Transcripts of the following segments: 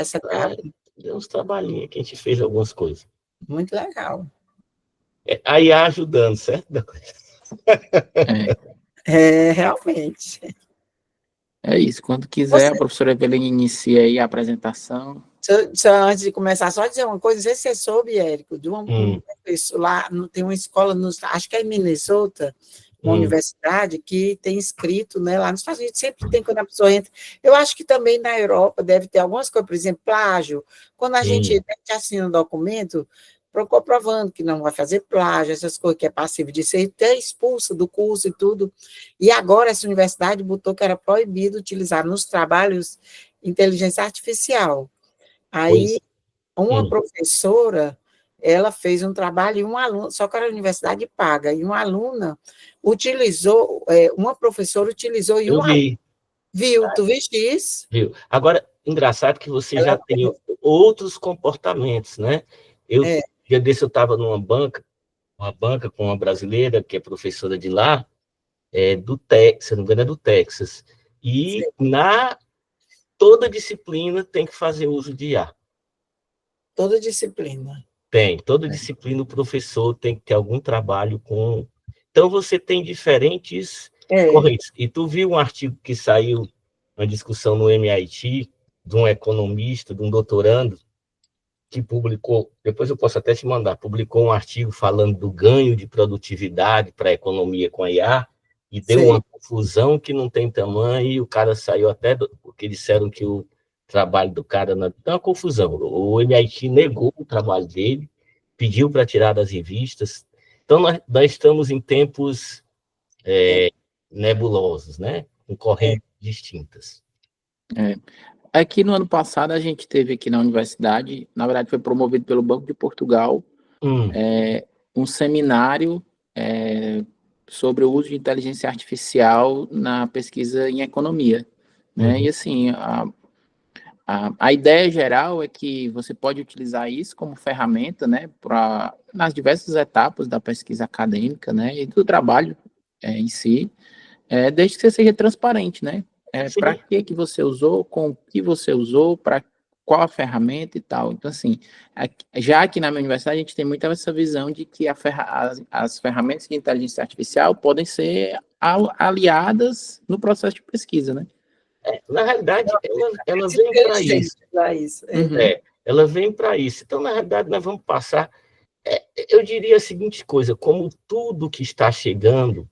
essa etapa. Deu uns trabalhinhos que a gente fez algumas coisas. Muito legal. A IA ajudando, certo? Realmente. É isso. Quando quiser, a professora Eveline inicia aí a apresentação. Antes de começar, só dizer uma coisa, não sei se você soube, Érico, de uma pessoa lá, tem uma escola, acho que é em Minnesota, uma universidade que tem escrito, né, lá nos Estados Unidos, sempre tem quando a pessoa entra. Eu acho que também na Europa deve ter algumas coisas, por exemplo, plágio. Quando a gente assina um documento, comprovando que não vai fazer plágio, essas coisas que é passivo de ser até expulso do curso e tudo. E agora essa universidade botou que era proibido utilizar nos trabalhos inteligência artificial. Aí, uma professora, ela fez um trabalho e um aluno, só que era a universidade paga, e uma aluna utilizou, uma professora utilizou e um aluno viu, tu viste isso? Viu. Agora, engraçado que você já tem outros comportamentos, né? Dia desse eu estava numa banca com uma brasileira, que é professora de lá, do Texas, se não me engano, é do Texas, e toda disciplina tem que fazer uso de IA. Toda disciplina. Toda disciplina o professor tem que ter algum trabalho com... Então, você tem diferentes correntes. E tu viu um artigo que saiu, uma discussão no MIT, de um economista, de um doutorando, que publicou, depois eu posso até te mandar, publicou um artigo falando do ganho de produtividade para a economia com a IA, e deu uma confusão que não tem tamanho, e o cara saiu até, porque disseram que o trabalho do cara não é uma confusão. O MIT negou o trabalho dele, pediu para tirar das revistas. Então, nós estamos em tempos nebulosos, né? Com correntes distintas. Aqui no ano passado, a gente teve aqui na universidade, na verdade foi promovido pelo Banco de Portugal, um seminário sobre o uso de inteligência artificial na pesquisa em economia, né? E assim, a ideia geral é que você pode utilizar isso como ferramenta, né, nas diversas etapas da pesquisa acadêmica, né, e do trabalho em si, desde que você seja transparente, né? Para que você usou, com o que você usou, para qual a ferramenta e tal. Então, assim, já aqui na minha universidade, a gente tem muito essa visão de que as ferramentas de inteligência artificial podem ser aliadas no processo de pesquisa, né? Na realidade, ela vem para isso. Ela vem para isso. Então, na realidade, nós vamos passar... eu diria a seguinte coisa, como tudo que está chegando,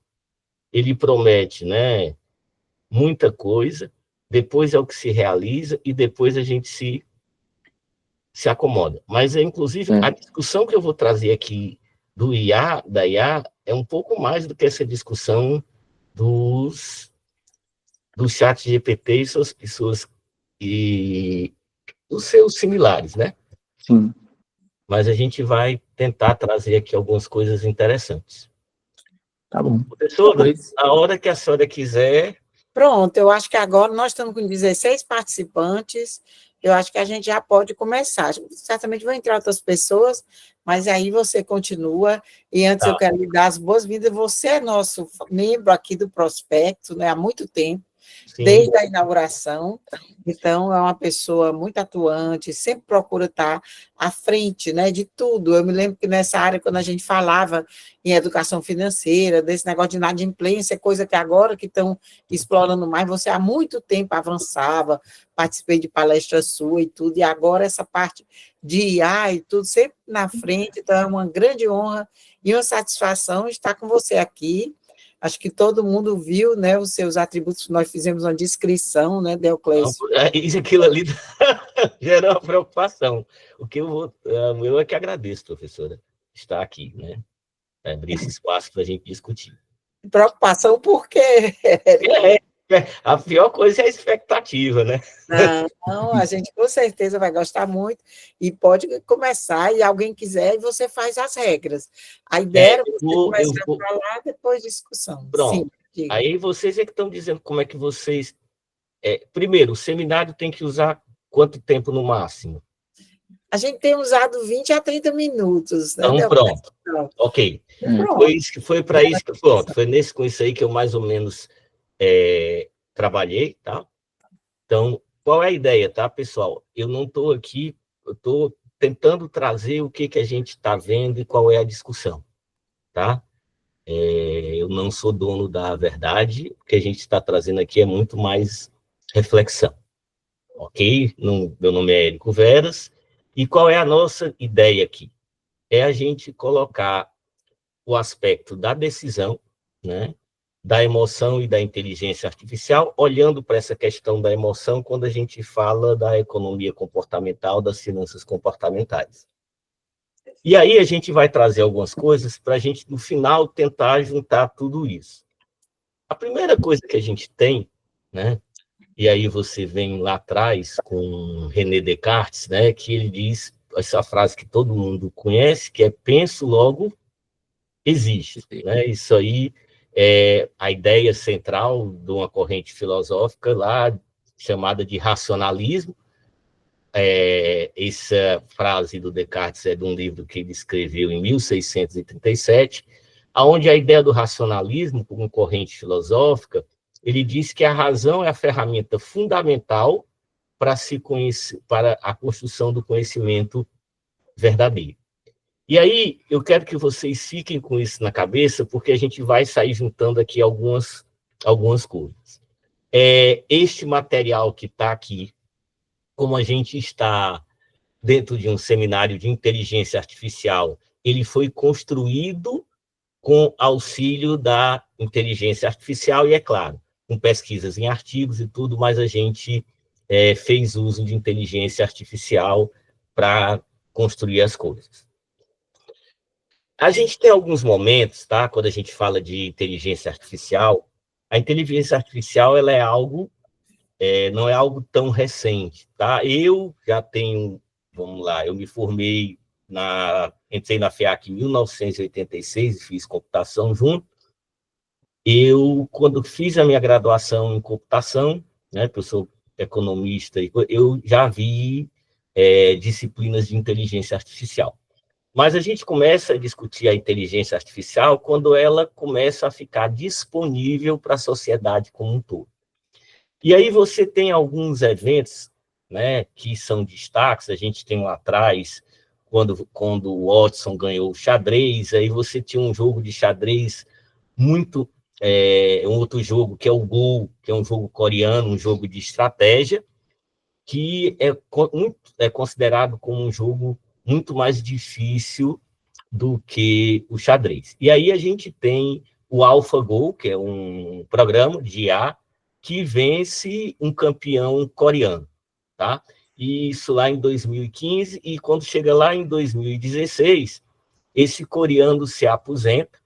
ele promete, né, muita coisa, depois é o que se realiza e depois a gente se acomoda. Mas, inclusive, a discussão que eu vou trazer aqui da IA é um pouco mais do que essa discussão do chat GPT e os seus similares, né? Sim. Mas a gente vai tentar trazer aqui algumas coisas interessantes. Tá bom. Professora, a hora que a senhora quiser... Pronto, eu acho que agora nós estamos com 16 participantes, eu acho que a gente já pode começar. Certamente vão entrar outras pessoas, mas aí você continua, e antes eu quero lhe dar as boas-vindas, você é nosso membro aqui do Prospecto, né, há muito tempo, desde a inauguração, então é uma pessoa muito atuante, sempre procura estar à frente, né, de tudo. Eu me lembro que nessa área, quando a gente falava em educação financeira, desse negócio de inadimplência, coisa que agora que estão explorando mais, você há muito tempo avançava, participei de palestra sua e tudo, e agora essa parte de IA e tudo, sempre na frente, então é uma grande honra e uma satisfação estar com você aqui. Acho que todo mundo viu, né, os seus atributos, nós fizemos uma descrição, né, Deoclésio? Isso, aquilo ali gerou uma preocupação. Eu é que agradeço, professora, estar aqui, né, abrir esse espaço para a gente discutir. Preocupação por quê? A pior coisa é a expectativa, né? Não, a gente com certeza vai gostar muito e pode começar, e alguém quiser, e você faz as regras. A ideia era você começar a falar, depois discussão. Pronto. Sim, aí vocês é que estão dizendo como é que vocês... primeiro, o seminário tem que usar quanto tempo no máximo? A gente tem usado 20 a 30 minutos. Né? Então, pronto. Ok. Foi para isso que pronto. Foi com isso aí que eu mais ou menos trabalhei, tá? Então, qual é a ideia, tá, pessoal? Eu não estou aqui, eu estou tentando trazer o que a gente está vendo e qual é a discussão, tá? Eu não sou dono da verdade, o que a gente está trazendo aqui é muito mais reflexão, ok? Meu nome é Érico Veras, e qual é a nossa ideia aqui? É a gente colocar o aspecto da decisão, né, da emoção e da inteligência artificial, olhando para essa questão da emoção quando a gente fala da economia comportamental, das finanças comportamentais. E aí a gente vai trazer algumas coisas para a gente, no final, tentar juntar tudo isso. A primeira coisa que a gente tem, né, e aí você vem lá atrás com René Descartes, né, que ele diz essa frase que todo mundo conhece, que é penso, logo existe. Né? Isso aí é a ideia central de uma corrente filosófica lá chamada de racionalismo. Essa frase do Descartes é de um livro que ele escreveu em 1637, onde a ideia do racionalismo, como corrente filosófica, ele diz que a razão é a ferramenta fundamental para a construção do conhecimento verdadeiro. E aí, eu quero que vocês fiquem com isso na cabeça, porque a gente vai sair juntando aqui algumas coisas. Este material que está aqui, como a gente está dentro de um seminário de inteligência artificial, ele foi construído com auxílio da inteligência artificial, e, é claro, com pesquisas em artigos e tudo, mas a gente fez uso de inteligência artificial para construir as coisas. A gente tem alguns momentos, tá? Quando a gente fala de inteligência artificial, a inteligência artificial ela é algo, não é algo tão recente, tá? Eu já tenho, vamos lá, eu me formei, entrei na FEAC em 1986 e fiz computação junto. Eu, quando fiz a minha graduação em computação, né, porque eu sou economista, eu já vi disciplinas de inteligência artificial. Mas a gente começa a discutir a inteligência artificial quando ela começa a ficar disponível para a sociedade como um todo. E aí você tem alguns eventos, né, que são destaques. A gente tem lá atrás, quando o Watson ganhou o xadrez, aí você tinha um jogo de xadrez muito... um outro jogo, que é o Go, que é um jogo coreano, um jogo de estratégia, que é considerado como um jogo muito mais difícil do que o xadrez. E aí a gente tem o AlphaGo, que é um programa de IA, que vence um campeão coreano, tá? E isso lá em 2015, e quando chega lá em 2016, esse coreano se aposenta,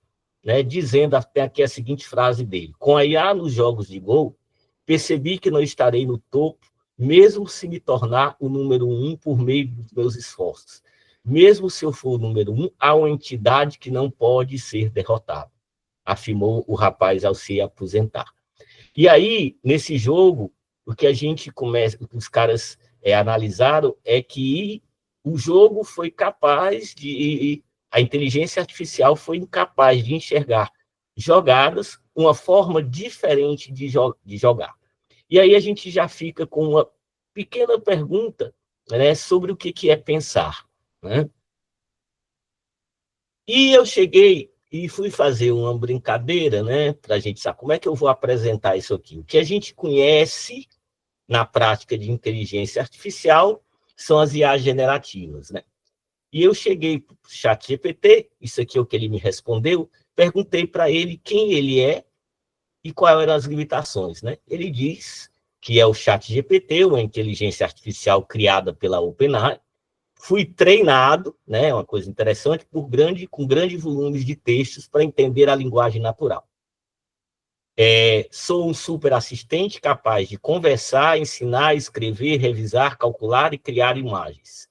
né, dizendo até aqui a seguinte frase dele: com a IA nos jogos de Go, percebi que não estarei no topo, mesmo se me tornar o número 1 por meio dos meus esforços. Mesmo se eu for o número 1, há uma entidade que não pode ser derrotada, afirmou o rapaz ao se aposentar. E aí, nesse jogo, o que a gente começa, os caras analisaram é que o jogo foi capaz de... A inteligência artificial foi incapaz de enxergar jogadas, uma forma diferente de jogar. E aí a gente já fica com uma pequena pergunta, né, sobre o que é pensar. Né? E eu cheguei e fui fazer uma brincadeira, né, para a gente saber como é que eu vou apresentar isso aqui. O que a gente conhece na prática de inteligência artificial são as IAs generativas, né? E eu cheguei para o ChatGPT, isso aqui é o que ele me respondeu, perguntei para ele quem ele é e quais eram as limitações, né? Ele diz que é o ChatGPT, uma inteligência artificial criada pela OpenAI. Fui treinado, né, uma coisa interessante, com grandes volumes de textos para entender a linguagem natural. Sou um super assistente capaz de conversar, ensinar, escrever, revisar, calcular e criar imagens.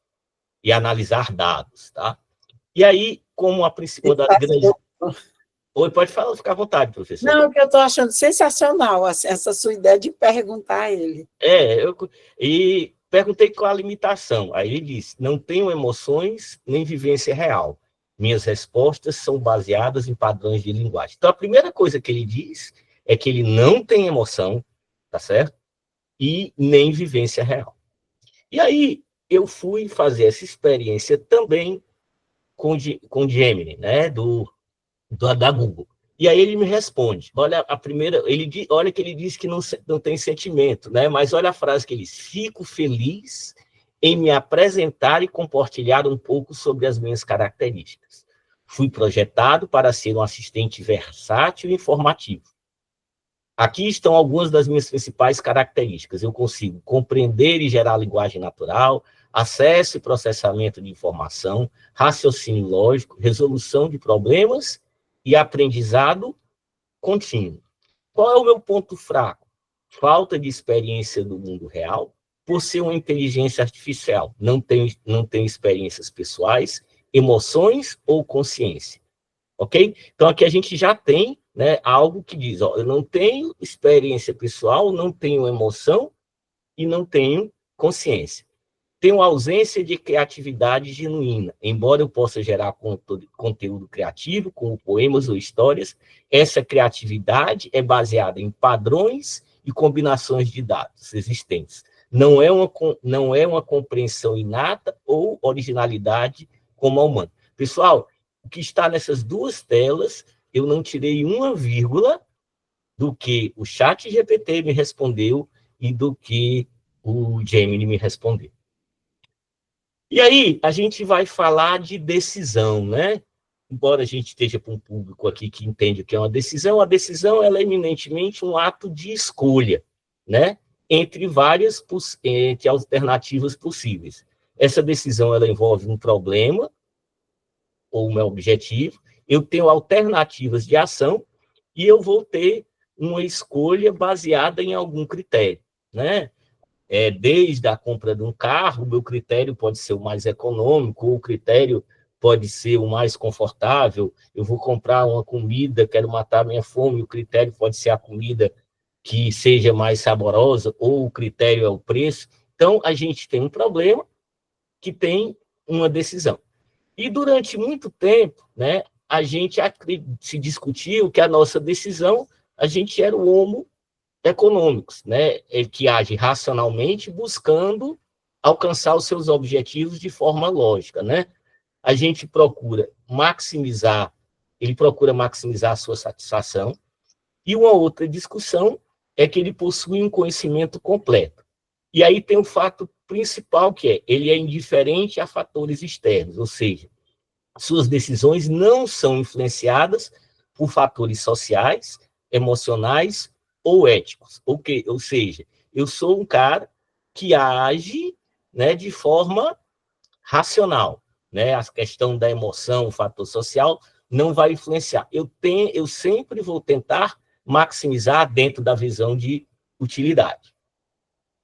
E analisar dados, tá? E aí, como a principal das grandes... Oi, pode falar, fica à vontade, professor. Não, que eu estou achando sensacional essa sua ideia de perguntar a ele. E perguntei qual a limitação. Aí ele disse: não tenho emoções nem vivência real. Minhas respostas são baseadas em padrões de linguagem. Então, a primeira coisa que ele diz é que ele não tem emoção, tá certo? e nem vivência real. E aí eu fui fazer essa experiência também com Gemini, né, da Google. E aí ele me responde, olha a primeira, olha que ele diz que não tem sentimento, né? Mas olha a frase que ele diz: fico feliz em me apresentar e compartilhar um pouco sobre as minhas características. Fui projetado para ser um assistente versátil e informativo. Aqui estão algumas das minhas principais características. Eu consigo compreender e gerar linguagem natural, acesso e processamento de informação, raciocínio lógico, resolução de problemas e aprendizado contínuo. Qual é o meu ponto fraco? Falta de experiência do mundo real, por ser uma inteligência artificial. Não tenho experiências pessoais, emoções ou consciência. Ok? Então, aqui a gente já tem, né, algo que diz, ó, eu não tenho experiência pessoal, não tenho emoção e não tenho consciência. Tenho ausência de criatividade genuína. Embora eu possa gerar conteúdo criativo, como poemas ou histórias, essa criatividade é baseada em padrões e combinações de dados existentes. Não é uma compreensão inata ou originalidade como a humana. Pessoal, o que está nessas duas telas, eu não tirei uma vírgula do que o ChatGPT me respondeu e do que o Gemini me respondeu. E aí, a gente vai falar de decisão, né? Embora a gente esteja com um público aqui que entende o que é uma decisão, a decisão ela é eminentemente um ato de escolha, né? Entre alternativas possíveis. Essa decisão ela envolve um problema ou um objetivo, eu tenho alternativas de ação e eu vou ter uma escolha baseada em algum critério, né? Desde a compra de um carro, o meu critério pode ser o mais econômico, ou o critério pode ser o mais confortável. Eu vou comprar uma comida, quero matar minha fome, o critério pode ser a comida que seja mais saborosa, ou o critério é o preço. Então, a gente tem um problema que tem uma decisão. E durante muito tempo, né, a gente se discutiu que a nossa decisão, a gente era o homo econômicos, né, que age racionalmente buscando alcançar os seus objetivos de forma lógica, né? A gente ele procura maximizar a sua satisfação, e uma outra discussão é que ele possui um conhecimento completo. E aí tem o fato principal, que ele é indiferente a fatores externos, ou seja, suas decisões não são influenciadas por fatores sociais, emocionais ou éticos. Ou seja, eu sou um cara que age, né, de forma racional. Né? A questão da emoção, o fator social, não vai influenciar. Eu sempre vou tentar maximizar dentro da visão de utilidade.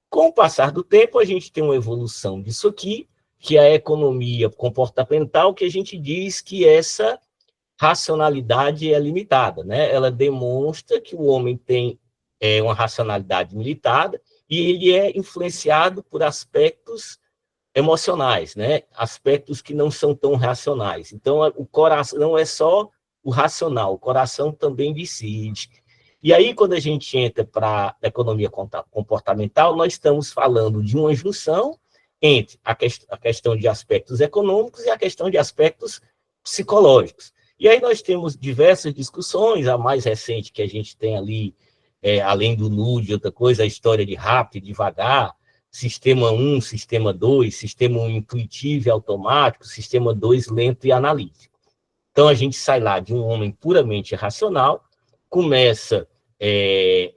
Com o passar do tempo, a gente tem uma evolução disso aqui, que é a economia comportamental, que a gente diz que essa racionalidade é limitada, né? Ela demonstra que o homem tem uma racionalidade limitada e ele é influenciado por aspectos emocionais, né? Aspectos que não são tão racionais. Então, o coração não é só o racional, o coração também decide. E aí, quando a gente entra para a economia comportamental, nós estamos falando de uma junção entre a questão de aspectos econômicos e a questão de aspectos psicológicos. E aí nós temos diversas discussões, a mais recente que a gente tem ali, além do nude, outra coisa, a história de rápido e devagar, sistema 1, sistema 2, sistema 1 intuitivo e automático, sistema 2 lento e analítico. Então, a gente sai lá de um homem puramente racional, começa,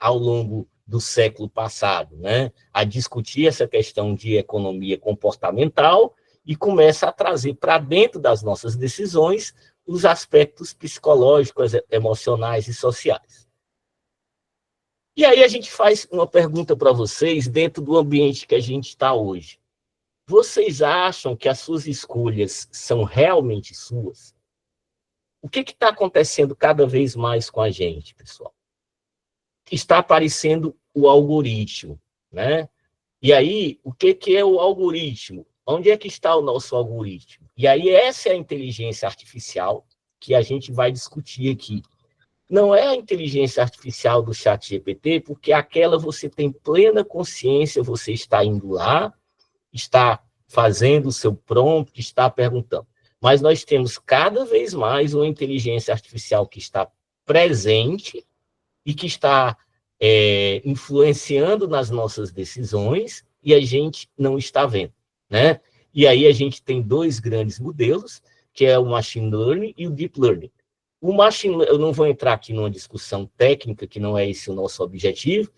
ao longo do século passado, né, a discutir essa questão de economia comportamental e começa a trazer para dentro das nossas decisões os aspectos psicológicos, emocionais e sociais. E aí a gente faz uma pergunta para vocês dentro do ambiente que a gente está hoje. Vocês acham que as suas escolhas são realmente suas? O que está acontecendo cada vez mais com a gente, pessoal? Está aparecendo o algoritmo, né? E aí, o que é o algoritmo? Onde é que está o nosso algoritmo? E aí, essa é a inteligência artificial que a gente vai discutir aqui. não é a inteligência artificial do ChatGPT, porque aquela você tem plena consciência, você está indo lá, está fazendo o seu prompt, está perguntando. Mas nós temos cada vez mais uma inteligência artificial que está presente e que está influenciando nas nossas decisões e a gente não está vendo, né? E aí a gente tem dois grandes modelos, que é o Machine Learning e o Deep Learning. O Machine Learning, eu não vou entrar aqui numa discussão técnica, que não é esse o nosso objetivo,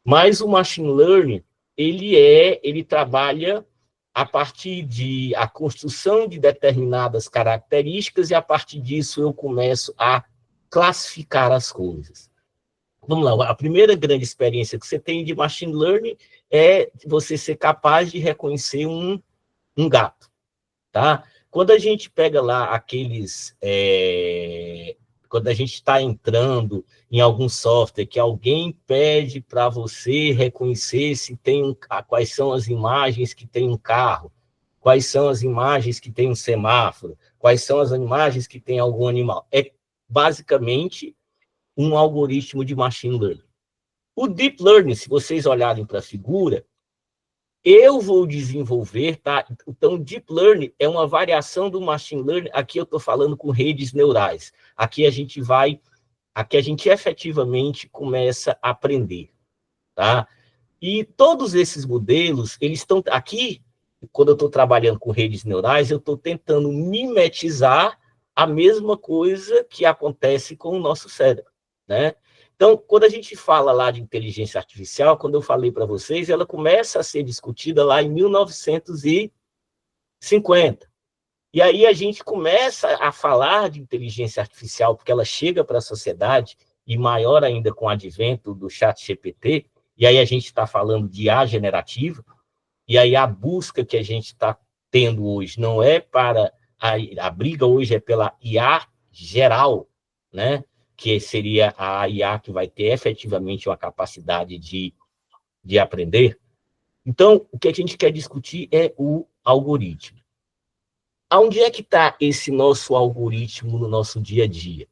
mas o Machine Learning, ele trabalha a partir de a construção de determinadas características e a partir disso eu começo a classificar as coisas. Vamos lá, a primeira grande experiência que você tem de Machine Learning é você ser capaz de reconhecer um gato, tá? Quando a gente pega lá aqueles... quando a gente está entrando em algum software que alguém pede para você reconhecer se tem quais são as imagens que tem um carro, quais são as imagens que tem um semáforo, quais são as imagens que tem algum animal. É basicamente um algoritmo de machine learning. O deep learning, se vocês olharem para a figura, eu vou desenvolver, tá? Então, deep learning é uma variação do machine learning. Aqui eu estou falando com redes neurais. Aqui a gente efetivamente começa a aprender, tá? E todos esses modelos, eles estão aqui, quando eu estou trabalhando com redes neurais, eu estou tentando mimetizar a mesma coisa que acontece com o nosso cérebro, né? Então, quando a gente fala lá de inteligência artificial, quando eu falei para vocês, ela começa a ser discutida lá em 1950. E aí a gente começa a falar de inteligência artificial, porque ela chega para a sociedade, e maior ainda com o advento do ChatGPT, e aí a gente está falando de IA generativa, e aí a busca que a gente está tendo hoje não é para... A briga hoje é pela IA geral, né? Que seria a IA que vai ter efetivamente uma capacidade de aprender. Então, o que a gente quer discutir é o algoritmo. Aonde é que está esse nosso algoritmo no nosso dia a dia?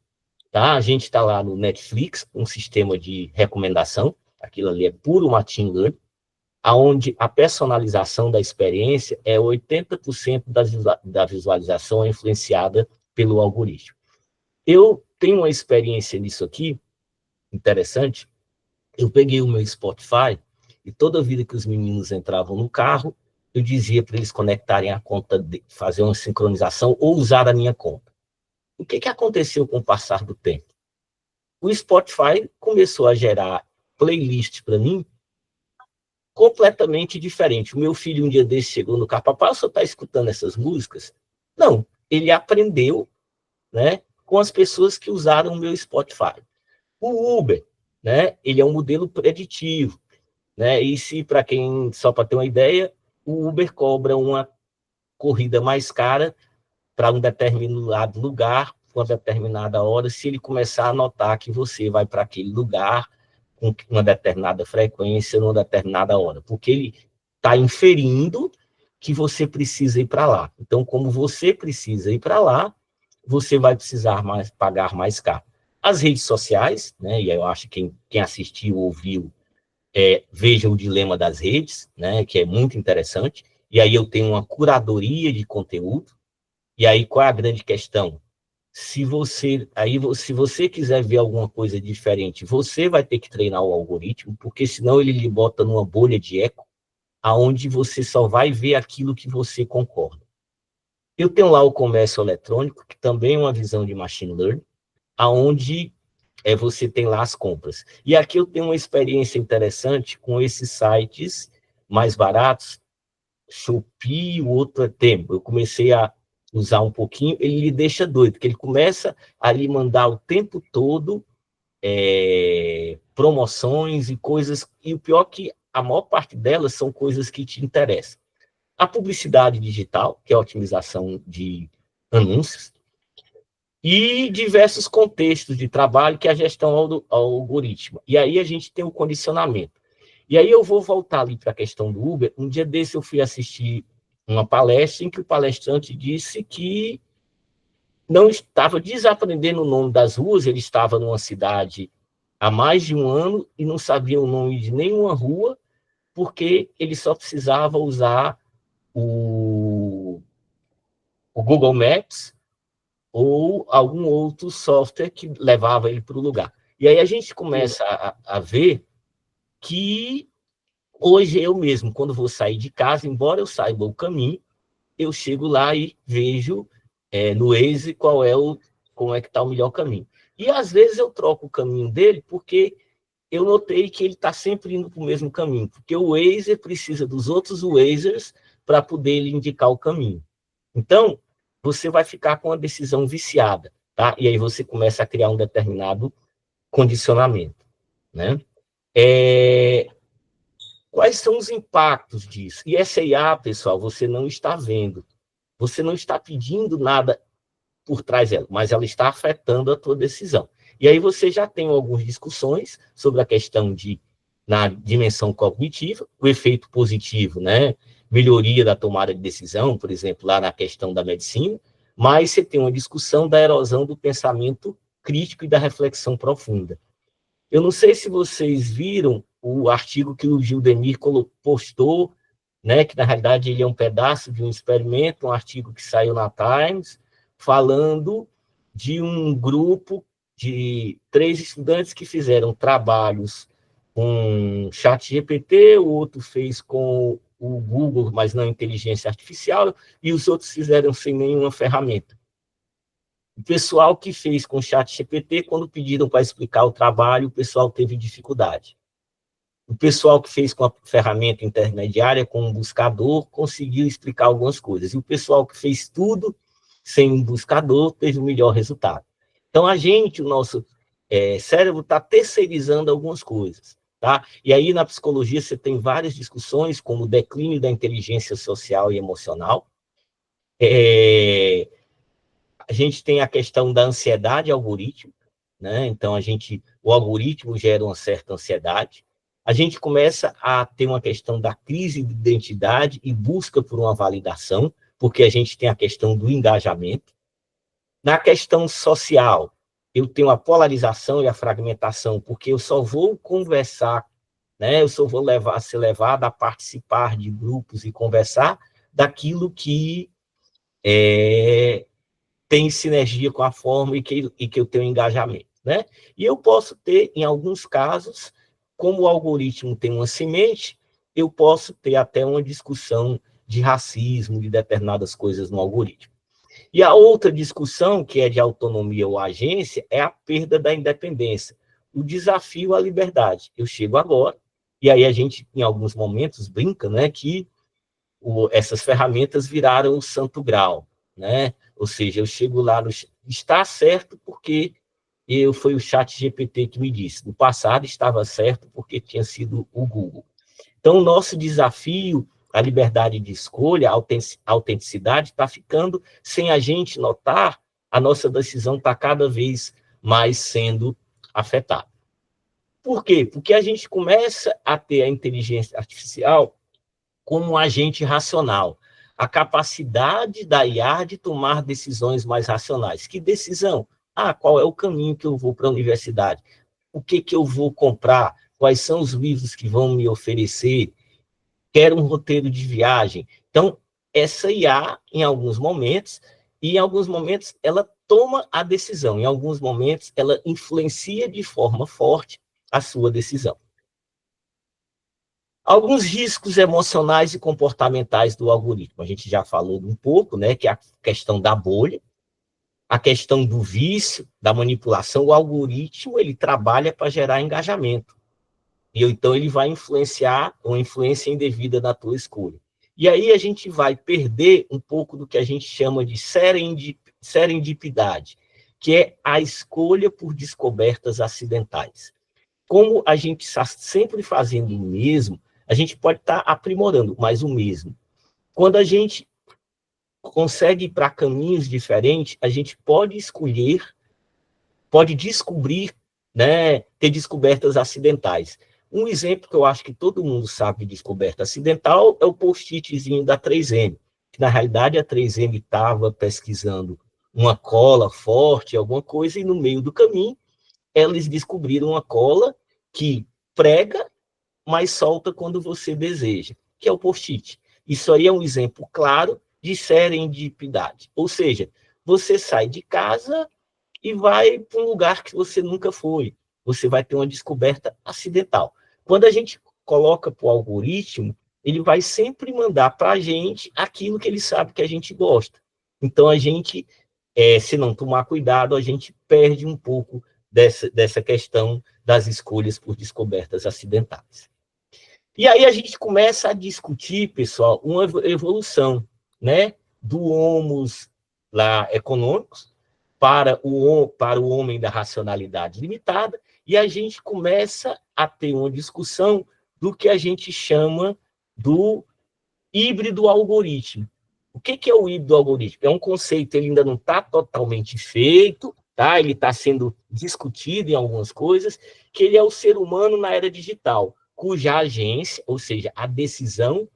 Tá? A gente está lá no Netflix, um sistema de recomendação, aquilo ali é puro machine learning, onde a personalização da experiência é 80% da visualização influenciada pelo algoritmo. Eu tenho uma experiência nisso aqui, interessante. Eu peguei o meu Spotify e toda vida que os meninos entravam no carro, eu dizia para eles conectarem a conta, fazer uma sincronização ou usar a minha conta. O que aconteceu com o passar do tempo? O Spotify começou a gerar playlists para mim completamente diferente. O meu filho um dia desse chegou no carro, papai, você está escutando essas músicas? Não, ele aprendeu, né, com as pessoas que usaram o meu Spotify. O Uber, né, ele é um modelo preditivo, né, e se, para quem, só para ter uma ideia, o Uber cobra uma corrida mais cara para um determinado lugar, com uma determinada hora, se ele começar a notar que você vai para aquele lugar com uma determinada frequência, numa determinada hora, porque ele está inferindo que você precisa ir para lá. Então, como você precisa ir para lá, você vai precisar pagar mais caro. As redes sociais, né, e eu acho que quem assistiu, ouviu, veja o dilema das redes, né, que é muito interessante, e aí eu tenho uma curadoria de conteúdo, e aí qual é a grande questão? Se você quiser ver alguma coisa diferente, você vai ter que treinar o algoritmo, porque senão ele lhe bota numa bolha de eco, aonde você só vai ver aquilo que você concorda. Eu tenho lá o comércio eletrônico, que também é uma visão de machine learning, aonde você tem lá as compras. E aqui eu tenho uma experiência interessante com esses sites mais baratos, Shopee, o outro é Temu. Eu comecei a usar um pouquinho, ele lhe deixa doido, porque ele começa a lhe mandar o tempo todo promoções e coisas, e o pior é que a maior parte delas são coisas que te interessam. A publicidade digital, que é a otimização de anúncios, e diversos contextos de trabalho, que é a gestão algoritmo. E aí a gente tem o condicionamento. E aí eu vou voltar ali para a questão do Uber. Um dia desse eu fui assistir uma palestra em que o palestrante disse que não estava desaprendendo o nome das ruas, ele estava numa cidade há mais de um ano e não sabia o nome de nenhuma rua, porque ele só precisava usar o Google Maps ou algum outro software que levava ele para o lugar. E aí a gente começa a ver que hoje eu mesmo, quando vou sair de casa, embora eu saiba o caminho, eu chego lá e vejo no Waze como é que está o melhor caminho. E às vezes eu troco o caminho dele porque eu notei que ele está sempre indo para o mesmo caminho, porque o Waze precisa dos outros Wazers para poder lhe indicar o caminho. Então, você vai ficar com uma decisão viciada, tá? E aí você começa a criar um determinado condicionamento, né? Quais são os impactos disso? E essa IA, pessoal, você não está vendo. Você não está pedindo nada por trás dela, mas ela está afetando a tua decisão. E aí você já tem algumas discussões sobre a questão na dimensão cognitiva, o efeito positivo, né? Melhoria da tomada de decisão, por exemplo, lá na questão da medicina, mas você tem uma discussão da erosão do pensamento crítico e da reflexão profunda. Eu não sei se vocês viram o artigo que o Gildemir postou, né, que na realidade ele é um pedaço de um experimento, um artigo que saiu na Times, falando de um grupo de 3 estudantes que fizeram trabalhos com ChatGPT, o outro fez com o Google, mas não inteligência artificial, e os outros fizeram sem nenhuma ferramenta. O pessoal que fez com o ChatGPT, quando pediram para explicar o trabalho, o pessoal teve dificuldade. O pessoal que fez com a ferramenta intermediária, com um buscador, conseguiu explicar algumas coisas. E o pessoal que fez tudo sem um buscador teve o melhor resultado. Então, o nosso cérebro está terceirizando algumas coisas. Tá? E aí, na psicologia, você tem várias discussões, como o declínio da inteligência social e emocional. A gente tem a questão da ansiedade algorítmica, né? Então, o algoritmo gera uma certa ansiedade. A gente começa a ter uma questão da crise de identidade e busca por uma validação, porque a gente tem a questão do engajamento. Na questão social, eu tenho a polarização e a fragmentação, porque eu só vou conversar, né? Eu só vou ser levado a participar de grupos e conversar daquilo que tem sinergia com a forma e que eu tenho engajamento, né? E eu posso ter, em alguns casos, como o algoritmo tem uma semente, eu posso ter até uma discussão de racismo, de determinadas coisas no algoritmo. E a outra discussão, que é de autonomia ou agência, é a perda da independência, o desafio à liberdade. Eu chego agora, e aí a gente, em alguns momentos, brinca, né, que essas ferramentas viraram o santo grau, né? Ou seja, eu chego lá, está certo porque foi o ChatGPT que me disse. No passado estava certo porque tinha sido o Google. Então, o nosso desafio, a liberdade de escolha, a autenticidade, está ficando sem a gente notar, a nossa decisão está cada vez mais sendo afetada. Por quê? Porque a gente começa a ter a inteligência artificial como um agente racional, a capacidade da IA de tomar decisões mais racionais. Que decisão? Qual é o caminho que eu vou para a universidade? O que eu vou comprar? Quais são os livros que vão me oferecer? Quero um roteiro de viagem. Então, essa IA, em alguns momentos, ela toma a decisão. Em alguns momentos, ela influencia de forma forte a sua decisão. Alguns riscos emocionais e comportamentais do algoritmo. A gente já falou um pouco, né, que é a questão da bolha, a questão do vício, da manipulação. O algoritmo, ele trabalha para gerar engajamento. E então ele vai influenciar uma influência indevida na tua escolha. E aí a gente vai perder um pouco do que a gente chama de serendipidade, que é a escolha por descobertas acidentais. Como a gente está sempre fazendo o mesmo, a gente pode estar aprimorando, mas o mesmo. Quando a gente consegue ir para caminhos diferentes, a gente pode escolher, pode descobrir, né, ter descobertas acidentais. Um exemplo que eu acho que todo mundo sabe de descoberta acidental é o post-itzinho da 3M, que na realidade a 3M estava pesquisando uma cola forte, alguma coisa, e no meio do caminho, eles descobriram uma cola que prega, mas solta quando você deseja, que é o post-it. Isso aí é um exemplo claro de serendipidade. Ou seja, você sai de casa e vai para um lugar que você nunca foi. Você vai ter uma descoberta acidental. Quando a gente coloca para o algoritmo, ele vai sempre mandar para a gente aquilo que ele sabe que a gente gosta. Então, a gente, se não tomar cuidado, a gente perde um pouco dessa questão das escolhas por descobertas acidentais. E aí a gente começa a discutir, pessoal, uma evolução, né, do homos lá econômicos para o homem da racionalidade limitada, e a gente começa a ter uma discussão do que a gente chama do híbrido algoritmo. O que é o híbrido algoritmo? É um conceito, ele ainda não está totalmente feito, tá? Ele está sendo discutido em algumas coisas, que ele é o ser humano na era digital, cuja agência, ou seja, a decisão,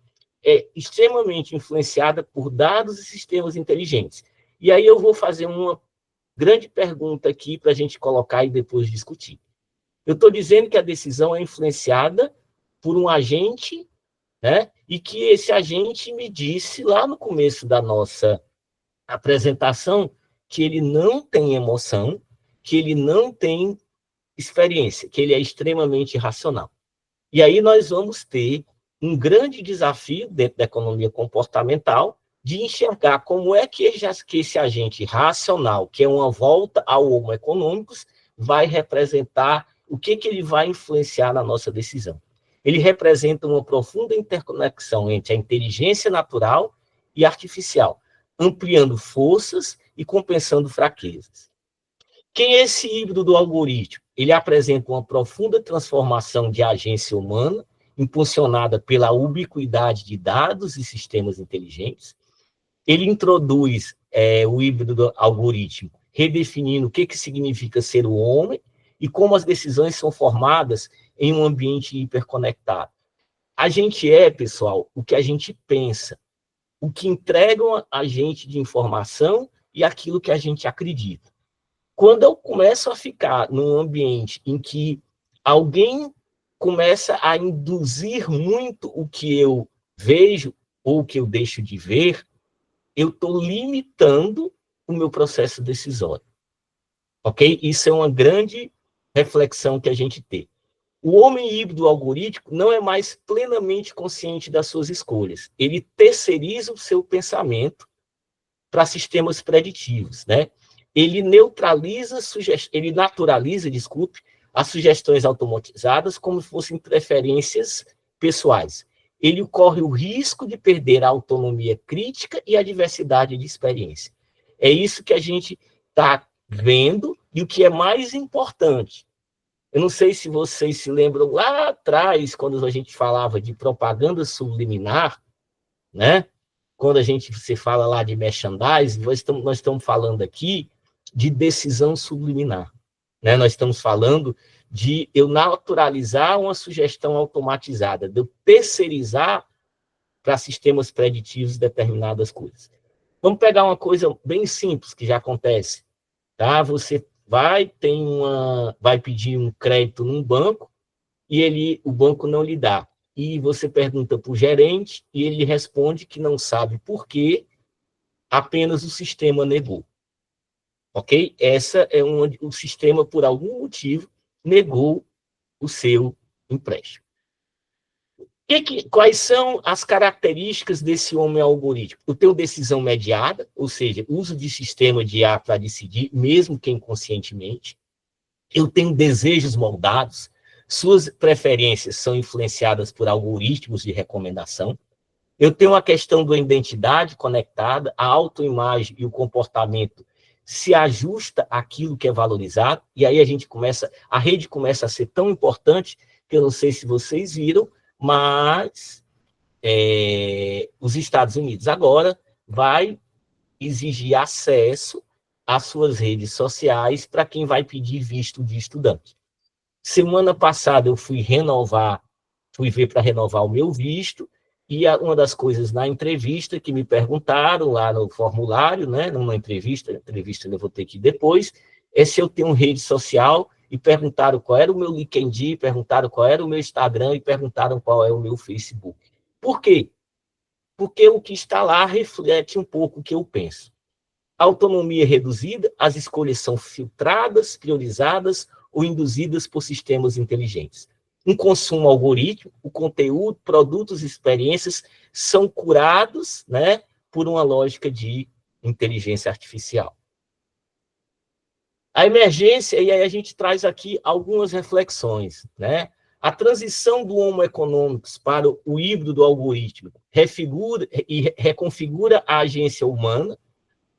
é extremamente influenciada por dados e sistemas inteligentes. E aí eu vou fazer uma grande pergunta aqui para a gente colocar e depois discutir. Eu estou dizendo que a decisão é influenciada por um agente, né? E que esse agente me disse lá no começo da nossa apresentação que ele não tem emoção, que ele não tem experiência, que ele é extremamente racional. E aí nós vamos ter um grande desafio dentro da economia comportamental de enxergar como é que esse agente racional, que é uma volta ao Homo econômicos, vai representar o que ele vai influenciar na nossa decisão. Ele representa uma profunda interconexão entre a inteligência natural e artificial, ampliando forças e compensando fraquezas. Quem é esse híbrido do algoritmo? Ele apresenta uma profunda transformação de agência humana, impulsionada pela ubiquidade de dados e sistemas inteligentes. Ele introduz o híbrido do algoritmo, redefinindo o que significa ser o homem e como as decisões são formadas em um ambiente hiperconectado. A gente pessoal, o que a gente pensa, o que entregam a gente de informação e aquilo que a gente acredita. Quando eu começo a ficar num ambiente em que alguém começa a induzir muito o que eu vejo ou o que eu deixo de ver, eu estou limitando o meu processo decisório. Ok? Isso é uma grande reflexão que a gente tem. O homem híbrido algorítmico não é mais plenamente consciente das suas escolhas. Ele terceiriza o seu pensamento para sistemas preditivos, né? Ele naturaliza, as sugestões automatizadas como se fossem preferências pessoais. Ele corre o risco de perder a autonomia crítica e a diversidade de experiência. É isso que a gente está vendo, e o que é mais importante, eu não sei se vocês se lembram lá atrás, quando a gente falava de propaganda subliminar, né? Quando se fala lá de merchandising, nós estamos falando aqui de decisão subliminar, né? Nós estamos falando de eu naturalizar uma sugestão automatizada, de eu terceirizar para sistemas preditivos determinadas coisas. Vamos pegar uma coisa bem simples que já acontece, tá? Você vai pedir um crédito num banco e o banco não lhe dá. E você pergunta para o gerente e ele responde que não sabe por quê, apenas o sistema negou. Ok? Essa é o sistema, por algum motivo, negou o seu empréstimo. Quais são as características desse homem algorítmico? Eu tenho decisão mediada, ou seja, uso de sistema de IA para decidir, mesmo que inconscientemente. Eu tenho desejos moldados, suas preferências são influenciadas por algoritmos de recomendação. Eu tenho a questão da identidade conectada, a autoimagem e o comportamento se ajusta àquilo que é valorizado, e aí a rede começa a ser tão importante, que eu não sei se vocês viram, mas os Estados Unidos agora vai exigir acesso às suas redes sociais para quem vai pedir visto de estudante. Semana passada eu fui ver para renovar o meu visto, E uma das coisas na entrevista que me perguntaram lá no formulário, né, numa entrevista eu vou ter que ir depois, é se eu tenho rede social, e perguntaram qual era o meu LinkedIn, perguntaram qual era o meu Instagram e perguntaram qual é o meu Facebook. Por quê? Porque o que está lá reflete um pouco o que eu penso. A autonomia é reduzida, as escolhas são filtradas, priorizadas ou induzidas por sistemas inteligentes. Um consumo algorítmico, o conteúdo, produtos e experiências são curados, né, por uma lógica de inteligência artificial. A emergência, e aí a gente traz aqui algumas reflexões, né? A transição do Homo economicus para o híbrido do algoritmo refigura e reconfigura a agência humana,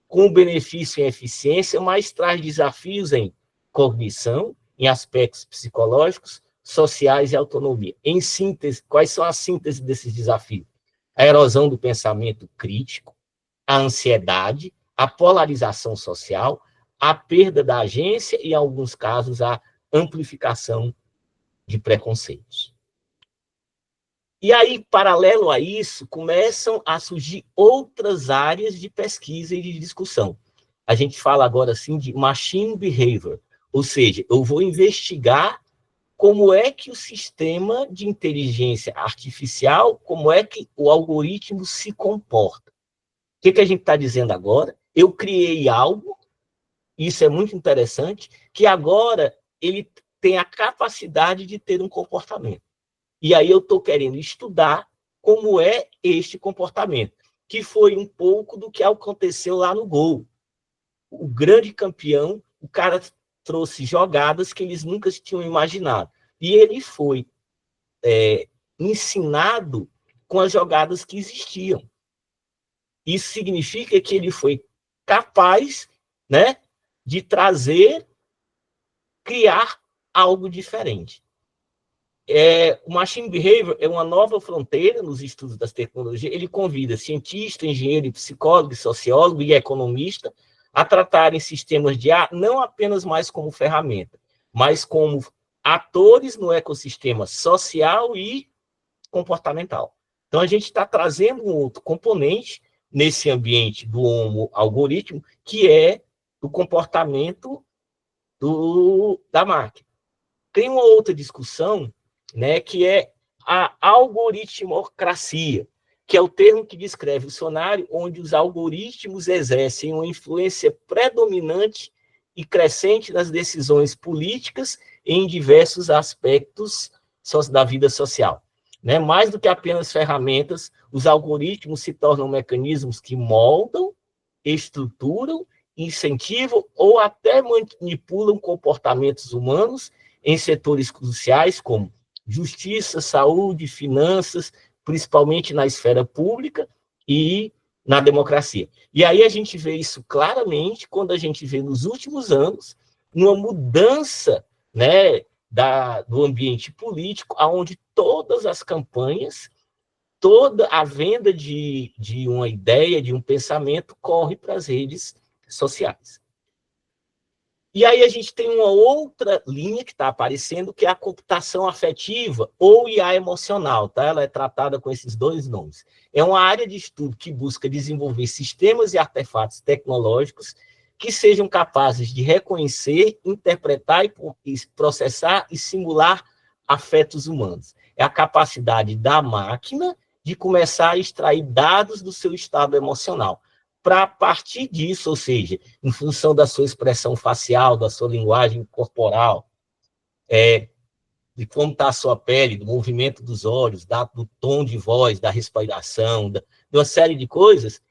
com benefício em eficiência, mas traz desafios em cognição, em aspectos psicológicos, sociais e autonomia. Em síntese, quais são as sínteses desses desafios? A erosão do pensamento crítico, a ansiedade, a polarização social, a perda da agência e, em alguns casos, a amplificação de preconceitos. E aí, paralelo a isso, começam a surgir outras áreas de pesquisa e de discussão. A gente fala agora, assim, de machine behavior, ou seja, eu vou investigar como é que o sistema de inteligência artificial, como é que o algoritmo se comporta. O que a gente está dizendo agora? Eu criei algo, isso é muito interessante, que agora ele tem a capacidade de ter um comportamento. E aí eu estou querendo estudar como é este comportamento, que foi um pouco do que aconteceu lá no Go. O grande campeão, o cara trouxe jogadas que eles nunca tinham imaginado. E ele foi ensinado com as jogadas que existiam. Isso significa que ele foi capaz, né, de criar algo diferente. O Machine Behavior é uma nova fronteira nos estudos das tecnologias. Ele convida cientista, engenheiro, psicólogo, sociólogo e economista a tratarem sistemas de IA não apenas mais como ferramenta, mas como atores no ecossistema social e comportamental. Então, a gente está trazendo um outro componente nesse ambiente do homo algoritmo, que é o comportamento da máquina. Tem uma outra discussão, né, que é a algoritmocracia, que é o termo que descreve o cenário onde os algoritmos exercem uma influência predominante e crescente nas decisões políticas em diversos aspectos da vida social. Né? Mais do que apenas ferramentas, os algoritmos se tornam mecanismos que moldam, estruturam, incentivam ou até manipulam comportamentos humanos em setores cruciais como justiça, saúde, finanças, principalmente na esfera pública e na democracia. E aí a gente vê isso claramente quando a gente vê nos últimos anos uma mudança, né, do ambiente político, onde todas as campanhas, toda a venda de uma ideia, de um pensamento, corre para as redes sociais. E aí a gente tem uma outra linha que está aparecendo, que é a computação afetiva ou IA emocional, tá? Ela é tratada com esses dois nomes. É uma área de estudo que busca desenvolver sistemas e artefatos tecnológicos que sejam capazes de reconhecer, interpretar e processar e simular afetos humanos. É a capacidade da máquina de começar a extrair dados do seu estado emocional. Para, a partir disso, ou seja, em função da sua expressão facial, da sua linguagem corporal, de como está a sua pele, do movimento dos olhos, do tom de voz, da respiração, de uma série de coisas,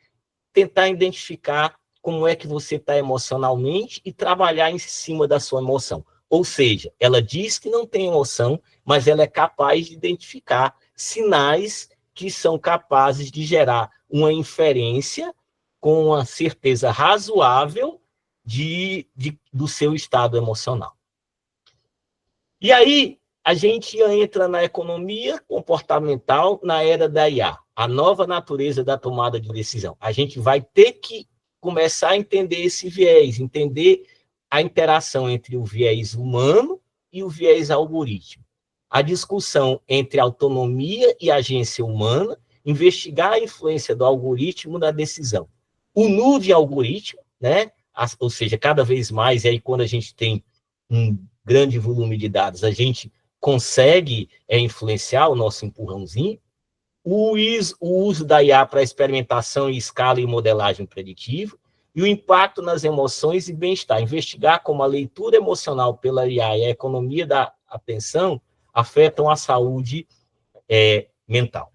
tentar identificar como é que você está emocionalmente e trabalhar em cima da sua emoção. Ou seja, ela diz que não tem emoção, mas ela é capaz de identificar sinais que são capazes de gerar uma inferência com uma certeza razoável do seu estado emocional. E aí, a gente entra na economia comportamental na era da IA, a nova natureza da tomada de decisão. A gente vai ter que começar a entender esse viés, entender a interação entre o viés humano e o viés algoritmo. A discussão entre autonomia e agência humana, investigar a influência do algoritmo na decisão. O nude algoritmo, né? Ou seja, cada vez mais, e aí quando a gente tem um grande volume de dados, a gente consegue influenciar o nosso empurrãozinho. O uso da IA para experimentação em escala e modelagem preditiva, e o impacto nas emoções e bem-estar. Investigar como a leitura emocional pela IA e a economia da atenção afetam a saúde mental.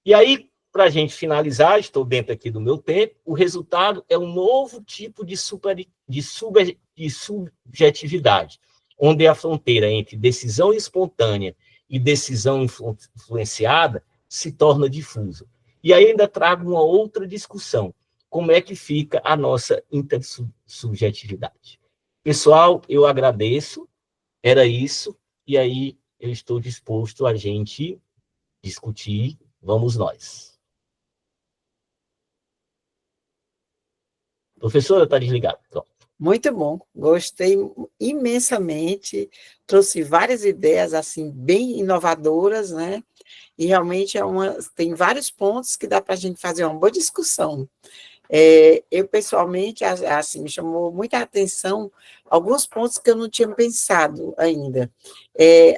E aí, para a gente finalizar, estou dentro aqui do meu tempo, o resultado é um novo tipo de subjetividade, onde a fronteira entre decisão espontânea e decisão influenciada se torna difusa. E aí ainda trago uma outra discussão, como é que fica a nossa intersubjetividade. Pessoal, eu agradeço, era isso, e aí eu estou disposto a gente discutir, vamos nós. Professora, está desligado. Pronto. Muito bom, gostei imensamente, trouxe várias ideias, assim, bem inovadoras, né? E realmente tem vários pontos que dá para a gente fazer uma boa discussão. Eu, pessoalmente, assim, me chamou muita atenção alguns pontos que eu não tinha pensado ainda.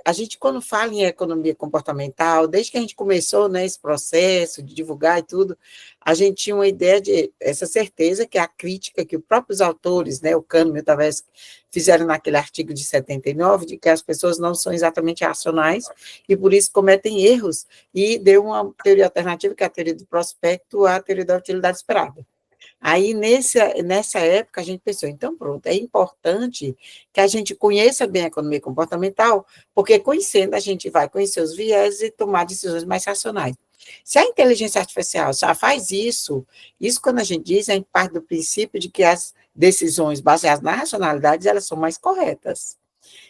A gente, quando fala em economia comportamental, desde que a gente começou, né, esse processo de divulgar e tudo, a gente tinha uma ideia essa certeza que a crítica que os próprios autores, né, o Kahneman e o Tversky, fizeram naquele artigo de 79, de que as pessoas não são exatamente racionais e, por isso, cometem erros, e deu uma teoria alternativa, que é a teoria do prospecto, a teoria da utilidade esperada. Aí, nessa época, a gente pensou, então, pronto, é importante que a gente conheça bem a economia comportamental, porque conhecendo, a gente vai conhecer os viés e tomar decisões mais racionais. Se a inteligência artificial já faz isso quando a gente diz, parte do princípio de que as decisões baseadas na racionalidade, elas são mais corretas.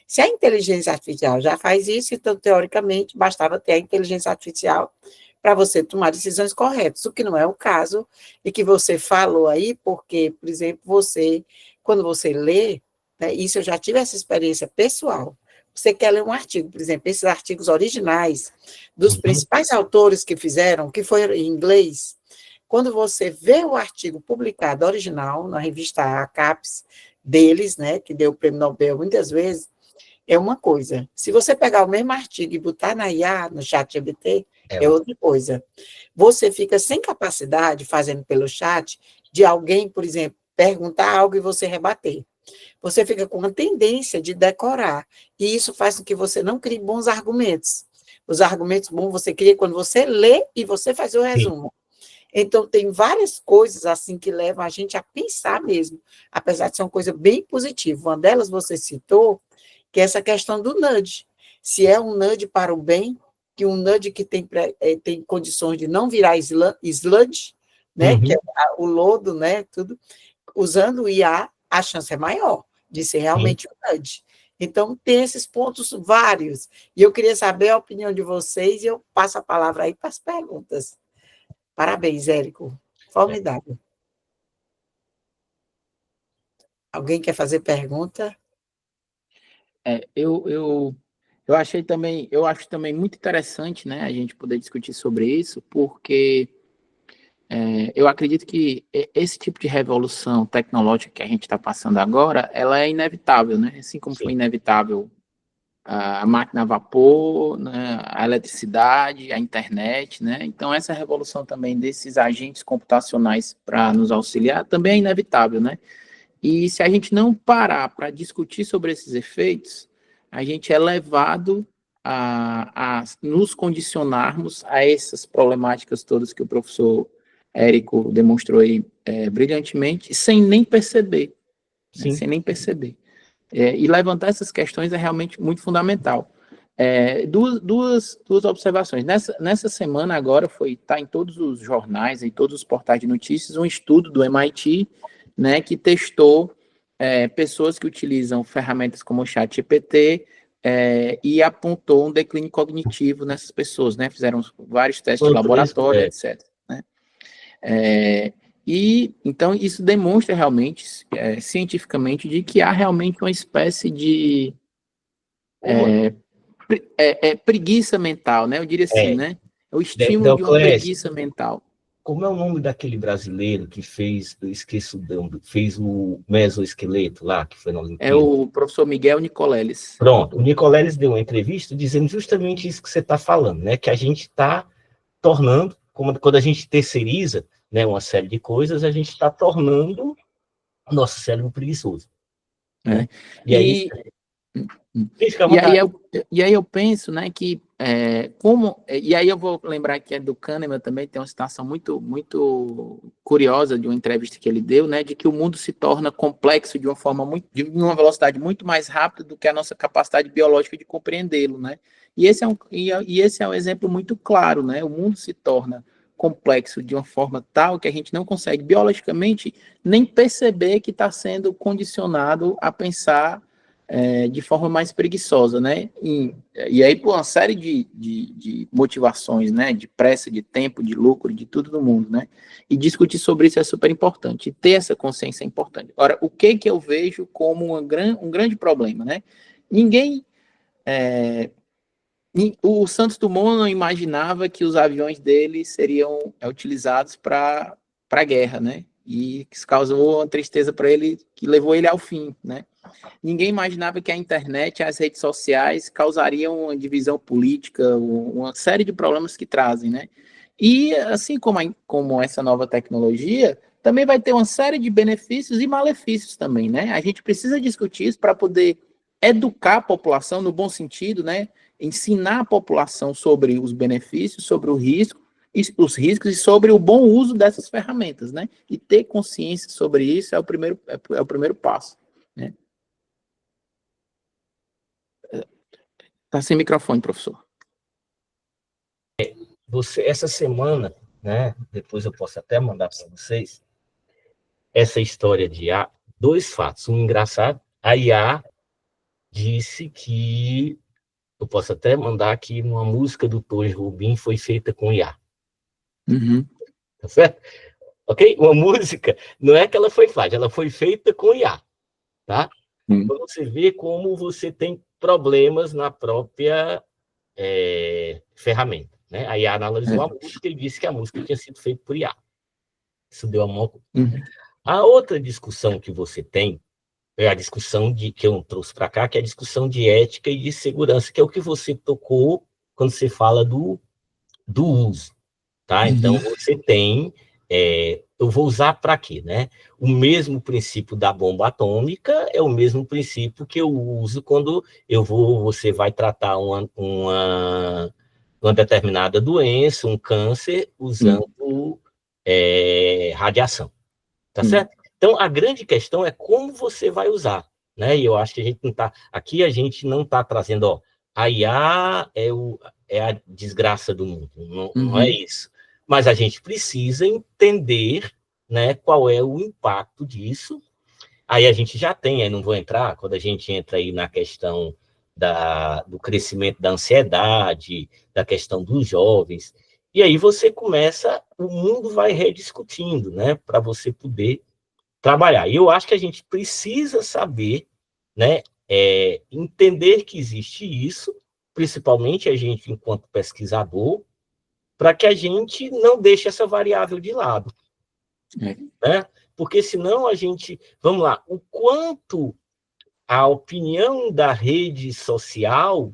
Se a inteligência artificial já faz isso, então, teoricamente, bastava ter a inteligência artificial para você tomar decisões corretas, o que não é o caso, e que você falou aí, porque, por exemplo, quando você lê, né, isso eu já tive essa experiência pessoal, você quer ler um artigo, por exemplo, esses artigos originais dos principais autores que fizeram, que foi em inglês, quando você vê o artigo publicado original, na revista ACAPES deles, né, que deu o prêmio Nobel muitas vezes, é uma coisa. Se você pegar o mesmo artigo e botar na IA, no ChatGPT, é outra coisa. Você fica sem capacidade, fazendo pelo chat, de alguém, por exemplo, perguntar algo e você rebater. Você fica com uma tendência de decorar, e isso faz com que você não crie bons argumentos. Os argumentos bons você cria quando você lê e você faz o resumo. Então, tem várias coisas assim que levam a gente a pensar mesmo, apesar de ser uma coisa bem positiva. Uma delas você citou, que é essa questão do nudge. Se é um nudge para o bem, que um nudge que tem condições de não virar sludge, né, que é o lodo, né, tudo, usando o IA, a chance é maior de ser realmente um nudge. Então, tem esses pontos vários, e eu queria saber a opinião de vocês, e eu passo a palavra aí para as perguntas. Parabéns, Érico. Formidável. Alguém quer fazer pergunta? Eu acho também muito interessante, né, a gente poder discutir sobre isso, porque eu acredito que esse tipo de revolução tecnológica que a gente está passando agora, ela é inevitável, né? Assim como foi inevitável a máquina a vapor, né, a eletricidade, a internet, né? Então, essa revolução também desses agentes computacionais para nos auxiliar também é inevitável, né? E se a gente não parar para discutir sobre esses efeitos, a gente é levado a nos condicionarmos a essas problemáticas todas que o professor Érico demonstrou aí brilhantemente, sem nem perceber. Né? Sem nem perceber. E levantar essas questões é realmente muito fundamental. Duas observações. Nessa semana agora está em todos os jornais, em todos os portais de notícias, um estudo do MIT, né, que testou pessoas que utilizam ferramentas como o ChatGPT e apontou um declínio cognitivo nessas pessoas, né? Fizeram vários testes de laboratório, etc. Né? E então isso demonstra realmente, cientificamente, de que há realmente uma espécie de preguiça mental, né? Eu diria assim, né? É o estímulo de uma preguiça mental. Como é o nome daquele brasileiro que fez, eu esqueço, fez o mesoesqueleto lá, que foi na Olimpíada? É o professor Miguel Nicoleles. Pronto, o Nicoleles deu uma entrevista dizendo justamente isso que você está falando, né? Que a gente está tornando, quando a gente terceiriza, né, uma série de coisas, a gente está tornando o nosso cérebro preguiçoso. Né? E aí... E aí eu penso, né, que e aí eu vou lembrar que do Kahneman também tem uma citação muito, muito curiosa de uma entrevista que ele deu, né, de que o mundo se torna complexo de uma velocidade muito mais rápida do que a nossa capacidade biológica de compreendê-lo, né? E esse é um exemplo muito claro, né? O mundo se torna complexo de uma forma tal que a gente não consegue biologicamente nem perceber que está sendo condicionado a pensar de forma mais preguiçosa, né? E aí, por uma série de motivações, né? De pressa, de tempo, de lucro, de tudo no mundo, né? E discutir sobre isso é super importante. E ter essa consciência é importante. Ora, o que eu vejo como um grande problema, né? O Santos Dumont não imaginava que os aviões dele seriam utilizados para a guerra, né? E isso causou uma tristeza para ele, que levou ele ao fim, né? Ninguém imaginava que a internet e as redes sociais causariam uma divisão política, uma série de problemas que trazem, né? E assim como essa nova tecnologia, também vai ter uma série de benefícios e malefícios também, né? A gente precisa discutir isso para poder educar a população no bom sentido, né? Ensinar a população sobre os benefícios, sobre os riscos e sobre o bom uso dessas ferramentas, né? E ter consciência sobre isso é o primeiro passo, né? Tá sem microfone, professor. Essa semana, né? Depois eu posso até mandar para vocês essa história de IA, 2 fatos. Um engraçado, a IA disse que eu posso até mandar aqui uma música do Torres Rubim foi feita com IA. Uhum. Tá certo? Ok? Uma música, não é que ela foi fácil, ela foi feita com IA. Tá? Então, você vê como você tem problemas na própria ferramenta. Né? A IA analisou a música e disse que a música tinha sido feita por IA. Isso deu uma... A outra discussão que você tem é a discussão que eu trouxe para cá, que é a discussão de ética e de segurança, que é o que você tocou quando você fala do uso. Tá? Então, você tem... eu vou usar para quê? Né? O mesmo princípio da bomba atômica é o mesmo princípio que eu uso quando você vai tratar uma determinada doença, um câncer, usando radiação. Tá certo? Então, a grande questão é como você vai usar. Né? E eu acho que a gente não está... Aqui a gente não está trazendo... a IA é a desgraça do mundo. Não é isso. Mas a gente precisa entender, né, qual é o impacto disso. Aí a gente já tem, aí não vou entrar, quando a gente entra aí na questão do crescimento da ansiedade, da questão dos jovens, e aí você começa, o mundo vai rediscutindo, né, para você poder trabalhar. E eu acho que a gente precisa saber, né, entender que existe isso, principalmente a gente enquanto pesquisador, para que a gente não deixe essa variável de lado. Né? Porque senão a gente... Vamos lá, o quanto a opinião da rede social...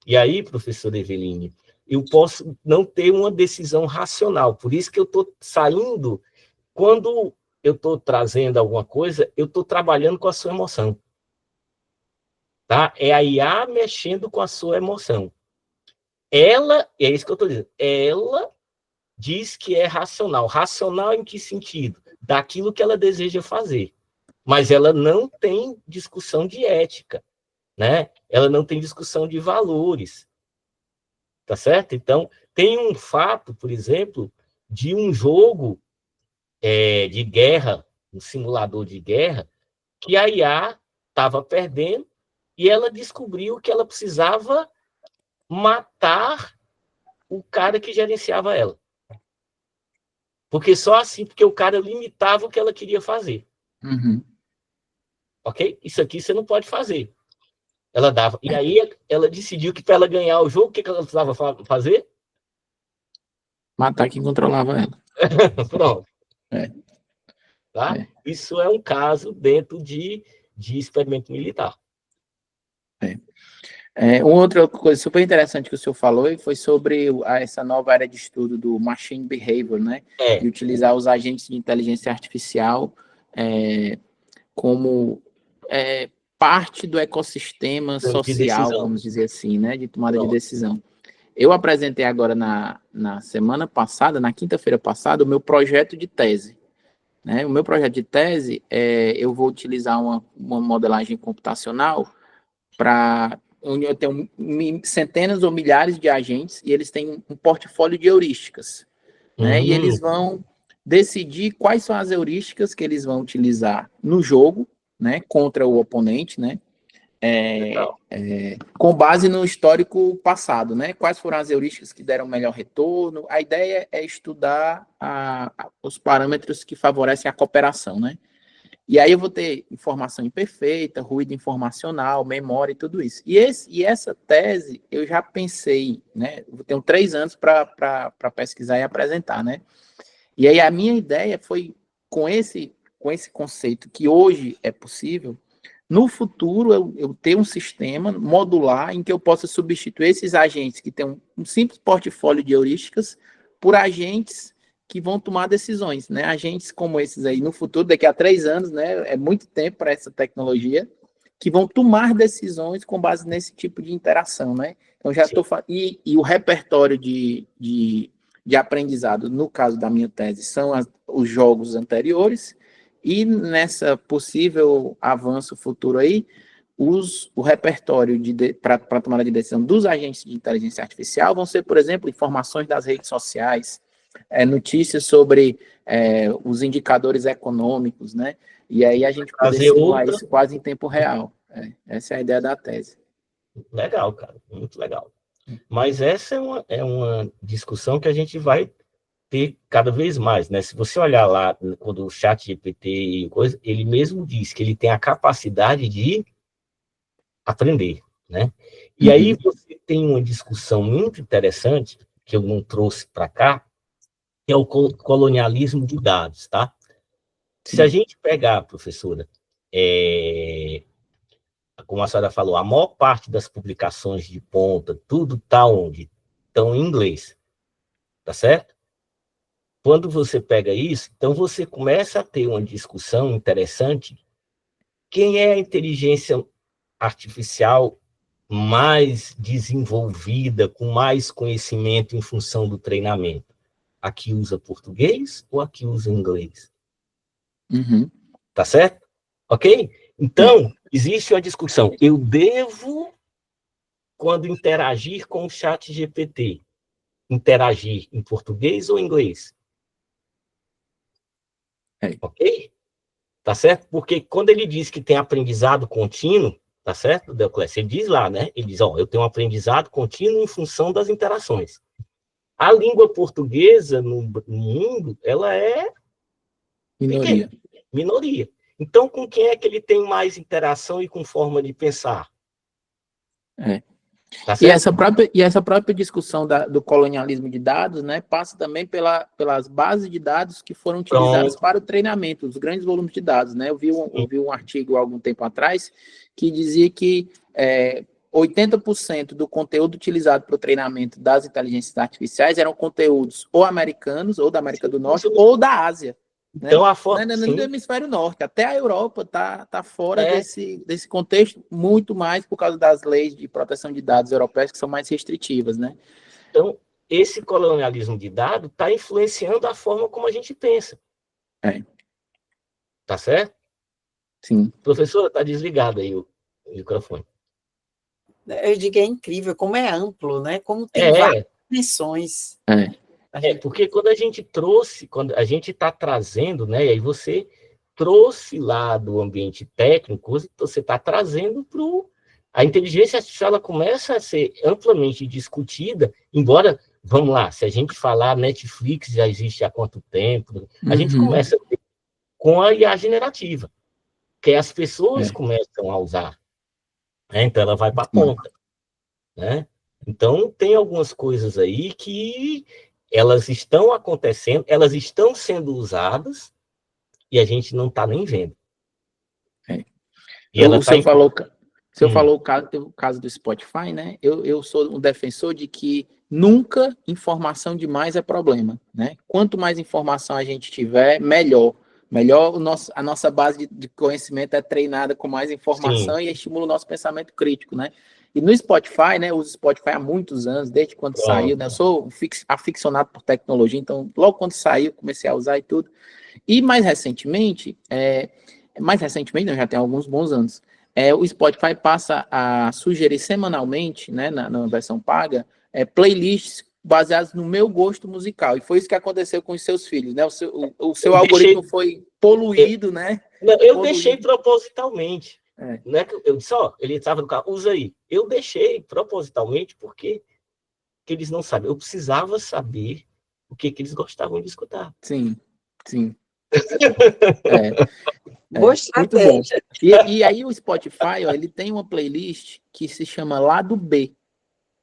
E aí, professor Eveline, eu posso não ter uma decisão racional. Por isso que eu estou saindo... Quando eu estou trazendo alguma coisa, eu estou trabalhando com a sua emoção. Tá? É a IA mexendo com a sua emoção. Ela... É isso que eu estou dizendo. Ela... diz que é racional. Racional em que sentido? Daquilo que ela deseja fazer. Mas ela não tem discussão de ética, né? Ela não tem discussão de valores. Tá certo? Então, tem um fato, por exemplo, de um jogo de guerra, um simulador de guerra, que a IA estava perdendo e ela descobriu que ela precisava matar o cara que gerenciava ela. Porque só assim, porque o cara limitava o que ela queria fazer. Ok? Isso aqui você não pode fazer. Ela dava. E aí ela decidiu que para ela ganhar o jogo, o que ela precisava fazer? matar quem controlava ela. Pronto. Tá? É. Isso é um caso dentro de experimento militar. Uma outra coisa super interessante que o senhor falou foi sobre essa nova área de estudo do machine behavior, né? De utilizar os agentes de inteligência artificial como parte do ecossistema social, vamos dizer assim, né? De tomada de decisão. Eu apresentei agora na semana passada, na quinta-feira passada, o meu projeto de tese. Né? O meu projeto de tese, eu vou utilizar uma modelagem computacional para onde eu tenho centenas ou milhares de agentes e eles têm um portfólio de heurísticas, né? E eles vão decidir quais são as heurísticas que eles vão utilizar no jogo, né? Contra o oponente, né? Com base no histórico passado, né? Quais foram as heurísticas que deram melhor retorno? A ideia é estudar os parâmetros que favorecem a cooperação, né? E aí eu vou ter informação imperfeita, ruído informacional, memória e tudo isso. E essa tese eu já pensei, né? Eu tenho 3 anos para pesquisar e apresentar, né? E aí a minha ideia foi, com esse conceito que hoje é possível, no futuro eu ter um sistema modular em que eu possa substituir esses agentes que têm um simples portfólio de heurísticas por agentes que vão tomar decisões, né? Agentes como esses aí no futuro, daqui a 3 anos, né? É muito tempo para essa tecnologia, que vão tomar decisões com base nesse tipo de interação, né? Então já estou e o repertório de aprendizado, no caso da minha tese, são os jogos anteriores, e nessa possível avanço futuro aí, o repertório para tomada de decisão dos agentes de inteligência artificial vão ser, por exemplo, informações das redes sociais, notícias sobre os indicadores econômicos, né? E aí a gente poder simular isso quase em tempo real. Essa é a ideia da tese. Legal, cara, muito legal. Mas essa é uma discussão que a gente vai ter cada vez mais, né? Se você olhar lá, quando o ChatGPT e coisa, ele mesmo diz que ele tem a capacidade de aprender, né? E aí você tem uma discussão muito interessante, que eu não trouxe para cá, que é o colonialismo de dados, tá? Se a gente pegar, professora, como a senhora falou, a maior parte das publicações de ponta, tudo está onde? Estão em inglês, tá certo? Quando você pega isso, então você começa a ter uma discussão interessante. Quem é a inteligência artificial mais desenvolvida, com mais conhecimento em função do treinamento? A que usa português ou a que usa inglês? Tá certo? Ok? Então, existe uma discussão. Eu devo, quando interagir com o ChatGPT, interagir em português ou inglês? Ok? Tá certo? Porque quando ele diz que tem aprendizado contínuo, tá certo, Deoclésio? Ele diz lá, né? Ele diz, eu tenho um aprendizado contínuo em função das interações. A língua portuguesa no mundo, ela é minoria. Minoria. Então, com quem é que ele tem mais interação e com forma de pensar? Tá certo? E essa própria discussão do colonialismo de dados, né, passa também pelas bases de dados que foram utilizadas para o treinamento, os grandes volumes de dados, né? Eu vi um artigo há algum tempo atrás que dizia que 80% do conteúdo utilizado para o treinamento das inteligências artificiais eram conteúdos ou americanos, ou da América do Norte, ou da Ásia. Então, né? No hemisfério norte, até a Europa tá fora desse contexto, muito mais por causa das leis de proteção de dados europeias que são mais restritivas, né? Então, esse colonialismo de dados está influenciando a forma como a gente pensa. Tá certo? Sim. Professora, está desligado aí o microfone. Eu digo, é incrível, como é amplo, né? Como tem várias dimensões. Porque quando a gente trouxe, quando a gente está trazendo, né? E aí você trouxe lá do ambiente técnico, você está trazendo para a inteligência artificial, ela começa a ser amplamente discutida, embora, vamos lá, se a gente falar Netflix já existe há quanto tempo, a gente começa com a IA generativa, que as pessoas começam a usar, né? Então ela vai para a ponta, né? Então tem algumas coisas aí que elas estão acontecendo, elas estão sendo usadas e a gente não está nem vendo. E ela o senhor falou teve o caso do Spotify, né? Eu sou um defensor de que nunca informação demais é problema, né? Quanto mais informação a gente tiver, melhor. Melhor a nossa base de conhecimento é treinada com mais informação e estimula o nosso pensamento crítico, né? E no Spotify, né? Eu uso Spotify há muitos anos, desde quando saiu, né? Eu sou aficionado por tecnologia, então logo quando saiu, comecei a usar e tudo. E mais recentemente, não, já tem alguns bons anos, o Spotify passa a sugerir semanalmente, né, na versão paga, playlists baseadas no meu gosto musical. E foi isso que aconteceu com os seus filhos, né? O seu algoritmo foi poluído, né? Não, eu deixei propositalmente. Não é que eu disse, ele estava no carro, usa aí. Eu deixei propositalmente porque eles não sabem. Eu precisava saber o que eles gostavam de escutar. Sim. Muito bom. E aí o Spotify, ele tem uma playlist que se chama Lado B.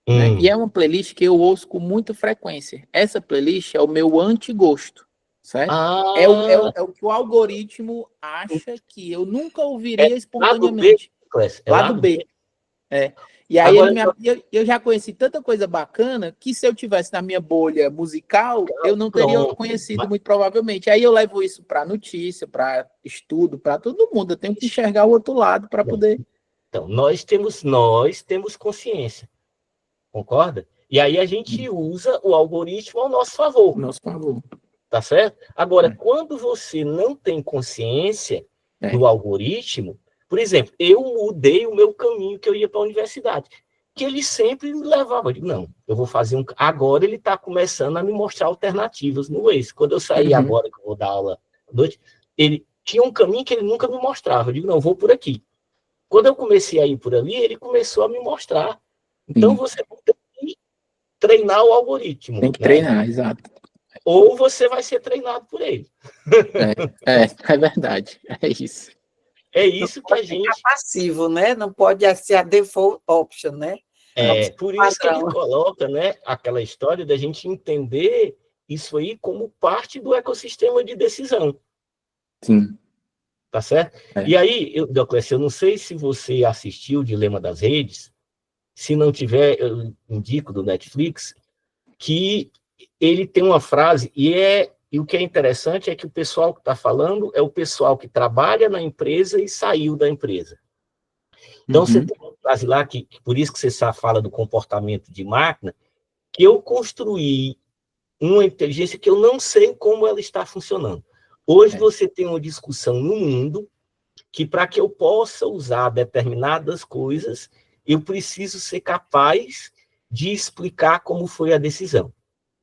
Né? E é uma playlist que eu ouço com muita frequência. Essa playlist é o meu antigosto, certo? É o que o algoritmo acha que eu nunca ouviria espontaneamente. Lado B. E aí eu já conheci tanta coisa bacana que se eu tivesse na minha bolha musical, eu não teria conhecido muito provavelmente. Aí eu levo isso para notícia, para estudo, para todo mundo. Eu tenho que enxergar o outro lado para poder... Então, nós temos consciência. Concorda? E aí a gente usa o algoritmo ao nosso favor. Tá certo? Agora, quando você não tem consciência do algoritmo, por exemplo, eu mudei o meu caminho que eu ia para a universidade, que ele sempre me levava. Eu digo, não, eu vou fazer Agora ele está começando a me mostrar alternativas no Waze. Quando eu saí agora, que eu vou dar aula à noite, ele tinha um caminho que ele nunca me mostrava. Eu digo, não, vou por aqui. Quando eu comecei a ir por ali, ele começou a me mostrar. Então, você tem que treinar o algoritmo. Tem que treinar, exato. Ou você vai ser treinado por ele. É verdade. É isso. É isso que a gente... É passivo, né? Não pode ser a default option, né? Por isso que ele coloca, né, aquela história da gente entender isso aí como parte do ecossistema de decisão. Sim. Tá certo? E aí, Dioclésio, eu não sei se você assistiu o Dilema das Redes. Se não tiver, eu indico do Netflix, que ele tem uma frase, e o que é interessante é que o pessoal que está falando é o pessoal que trabalha na empresa e saiu da empresa. Então, você tem uma frase lá, que por isso que você fala do comportamento de máquina, que eu construí uma inteligência que eu não sei como ela está funcionando. Hoje você tem uma discussão no mundo que, para que eu possa usar determinadas coisas, eu preciso ser capaz de explicar como foi a decisão.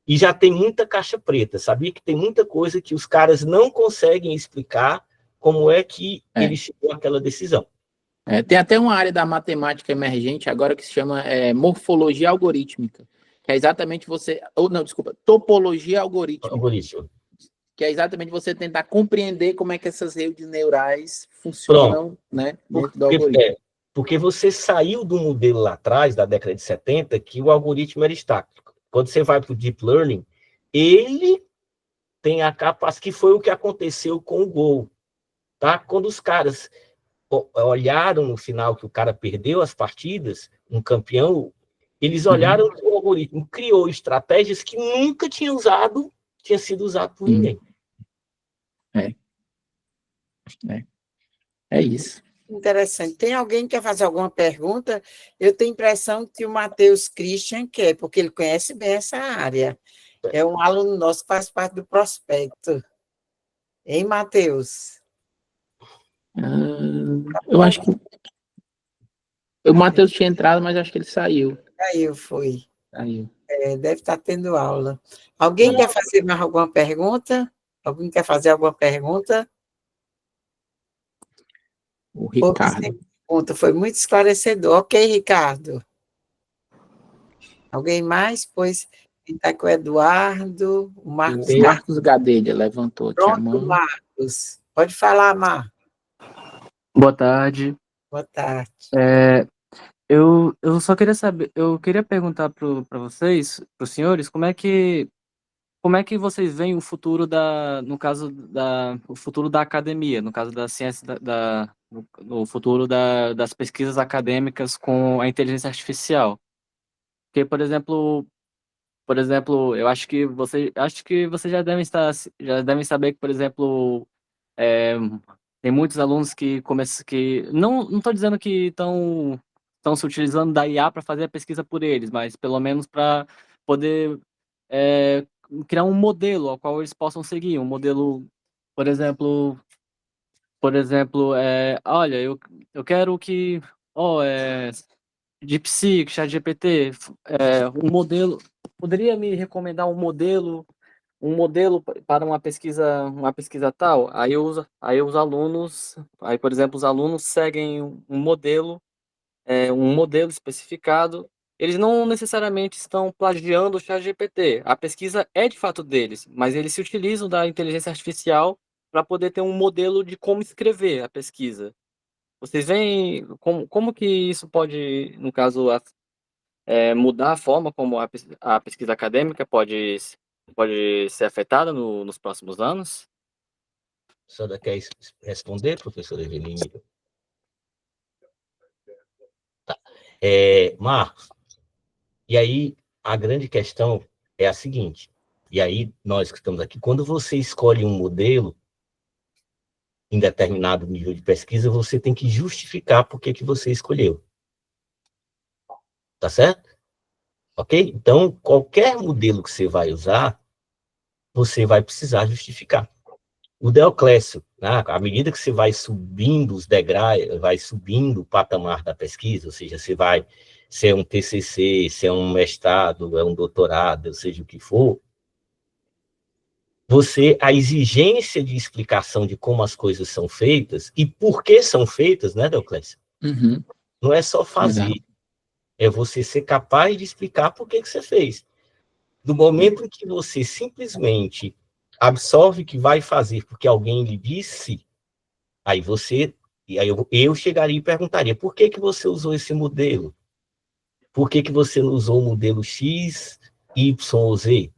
E já tem muita caixa preta. Sabia que tem muita coisa que os caras não conseguem explicar como é que ele chegou àquela decisão. Tem até uma área da matemática emergente agora que se chama morfologia algorítmica, que é exatamente topologia algorítmica. Que é exatamente você tentar compreender como é que essas redes neurais funcionam, né, dentro do algoritmo. Porque você saiu do modelo lá atrás, da década de 70, que o algoritmo era estático. Quando você vai para o Deep Learning, ele tem a capacidade, que foi o que aconteceu com o Go. Tá? Quando os caras olharam no final que o cara perdeu as partidas, um campeão, eles olharam o algoritmo, criou estratégias que nunca tinha sido usado por ninguém. É isso. Interessante. Tem alguém que quer fazer alguma pergunta? Eu tenho a impressão que o Matheus Christian quer, porque ele conhece bem essa área. É um aluno nosso que faz parte do prospecto. Hein, Matheus? Eu acho que o Matheus tinha entrado, mas acho que ele saiu. Saiu. Deve estar tendo aula. Alguém quer fazer mais alguma pergunta? Alguém quer fazer alguma pergunta? O Ricardo. Foi muito esclarecedor. Ok, Ricardo. Alguém mais? Pois está com o Eduardo, o Marcos Gadelha levantou aqui a mão. Marcos. Pode falar, Mar. Boa tarde. Boa tarde. Eu só queria saber, eu queria perguntar para vocês, para os senhores, como é que como é que vocês veem o futuro no caso o futuro da academia, no caso da ciência, no futuro das pesquisas acadêmicas com a inteligência artificial? Porque, por exemplo, eu acho que vocês já devem saber que, por exemplo, é, tem muitos alunos que começam que não estou dizendo que estão se utilizando da IA para fazer a pesquisa por eles, mas pelo menos para poder é, criar um modelo ao qual eles possam seguir, um modelo, por exemplo, olha, eu quero que, DeepSeek, ChatGPT, um modelo, poderia me recomendar um modelo para uma pesquisa tal? Aí os alunos, aí por exemplo, os alunos seguem um modelo especificado. Eles não necessariamente estão plagiando o ChatGPT. A pesquisa é de fato deles, mas eles se utilizam da inteligência artificial para poder ter um modelo de como escrever a pesquisa. Vocês veem como que isso pode, no caso, mudar a forma como a pesquisa acadêmica pode ser afetada nos próximos anos? A senhora quer responder, professora Eveline? Tá. Marcos, e aí a grande questão é a seguinte, e aí nós que estamos aqui, quando você escolhe um modelo em determinado nível de pesquisa, você tem que justificar por que você escolheu. Tá certo? Ok? Então, qualquer modelo que você vai usar, você vai precisar justificar. O Deoclésio, né, à medida que você vai subindo os degraus, vai subindo o patamar da pesquisa, ou seja, se é um TCC, se é um mestrado, é um doutorado, seja o que for, a exigência de explicação de como as coisas são feitas e por que são feitas, né, Deoclésio? Uhum. Não é só fazer, Exato. é você ser capaz de explicar por que você fez. Do momento em que você simplesmente absorve que vai fazer porque alguém lhe disse, aí eu chegaria e perguntaria, por que você usou esse modelo? Por que você não usou o modelo X, Y ou Z?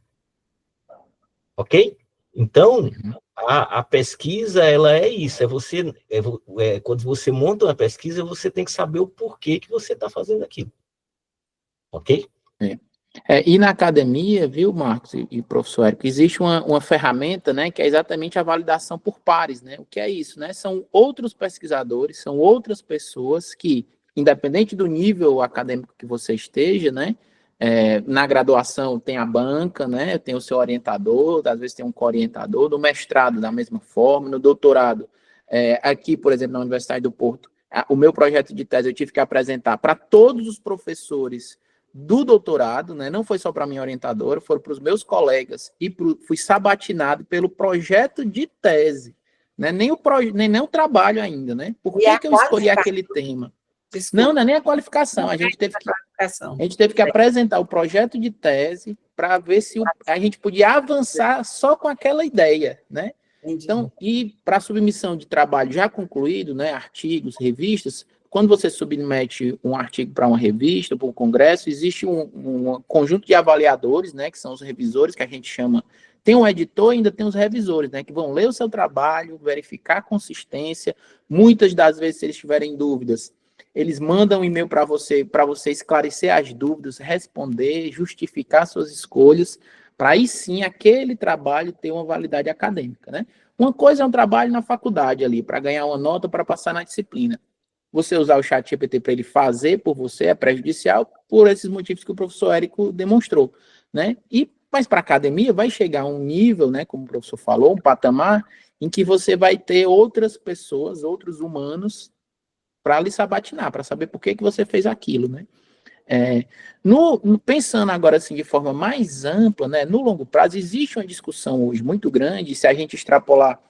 Ok? Então, a pesquisa, ela é isso, quando você monta uma pesquisa, você tem que saber o porquê que você está fazendo aquilo. Ok? E na academia, viu, Marcos e professor Érico, existe uma ferramenta, né, que é exatamente a validação por pares, né? O que é isso, né? São outros pesquisadores, são outras pessoas que, independente do nível acadêmico que você esteja, né, na graduação tem a banca, né, tem o seu orientador, às vezes tem um co-orientador, no mestrado da mesma forma, no doutorado, aqui, por exemplo, na Universidade do Porto, o meu projeto de tese eu tive que apresentar para todos os professores do doutorado, né? Não foi só para minha orientadora, foram para os meus colegas e fui sabatinado pelo projeto de tese, né? Nem o trabalho ainda, né? Por que eu escolhi aquele tema? Desculpa. Não é nem a qualificação. A gente teve que apresentar o projeto de tese para ver se a gente podia avançar só com aquela ideia, né? Então, e para submissão de trabalho já concluído, né? Artigos, revistas. Quando você submete um artigo para uma revista, para um congresso, existe um conjunto de avaliadores, né, que são os revisores, que a gente chama. Tem um editor e ainda tem os revisores, né, que vão ler o seu trabalho, verificar a consistência. Muitas das vezes, se eles tiverem dúvidas, eles mandam um e-mail para você esclarecer as dúvidas, responder, justificar suas escolhas, para aí sim aquele trabalho ter uma validade acadêmica, né? Uma coisa é um trabalho na faculdade ali, para ganhar uma nota para passar na disciplina. Você usar o ChatGPT para ele fazer por você é prejudicial por esses motivos que o professor Érico demonstrou, né? Mas para a academia vai chegar um nível, né, como o professor falou, um patamar em que você vai ter outras pessoas, outros humanos para lhe sabatinar, para saber por que você fez aquilo, né? Pensando agora assim de forma mais ampla, né, no longo prazo, existe uma discussão hoje muito grande, se a gente extrapolar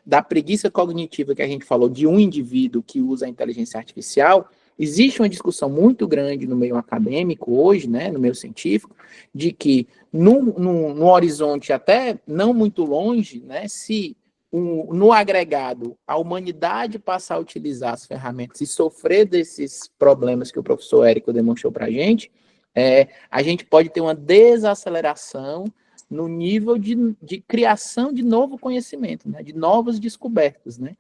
da preguiça cognitiva que a gente falou, de um indivíduo que usa a inteligência artificial, existe uma discussão muito grande no meio acadêmico hoje, né, no meio científico, de que no horizonte até não muito longe, né, se no agregado a humanidade passar a utilizar as ferramentas e sofrer desses problemas que o professor Érico demonstrou para a gente pode ter uma desaceleração no nível de criação de novo conhecimento, né? De novas descobertas, né?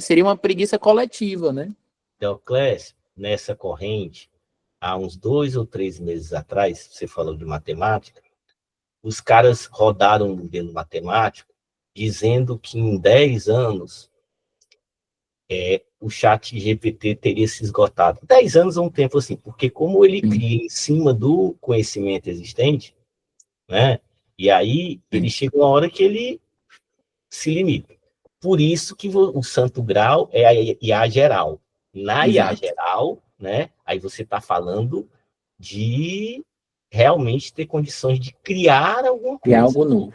Seria uma preguiça coletiva, né? Deoclésio, nessa corrente, há uns 2 ou 3 meses atrás, você falou de matemática, os caras rodaram um modelo matemático dizendo que em 10 anos o chat GPT teria se esgotado. 10 anos é um tempo assim, porque como ele cria em cima do conhecimento existente, né? E aí ele chega uma hora que ele se limita. Por isso que o santo grau é a IA geral. Na IA geral, né? Aí você está falando de realmente ter condições de criar alguma coisa. Criar algo novo.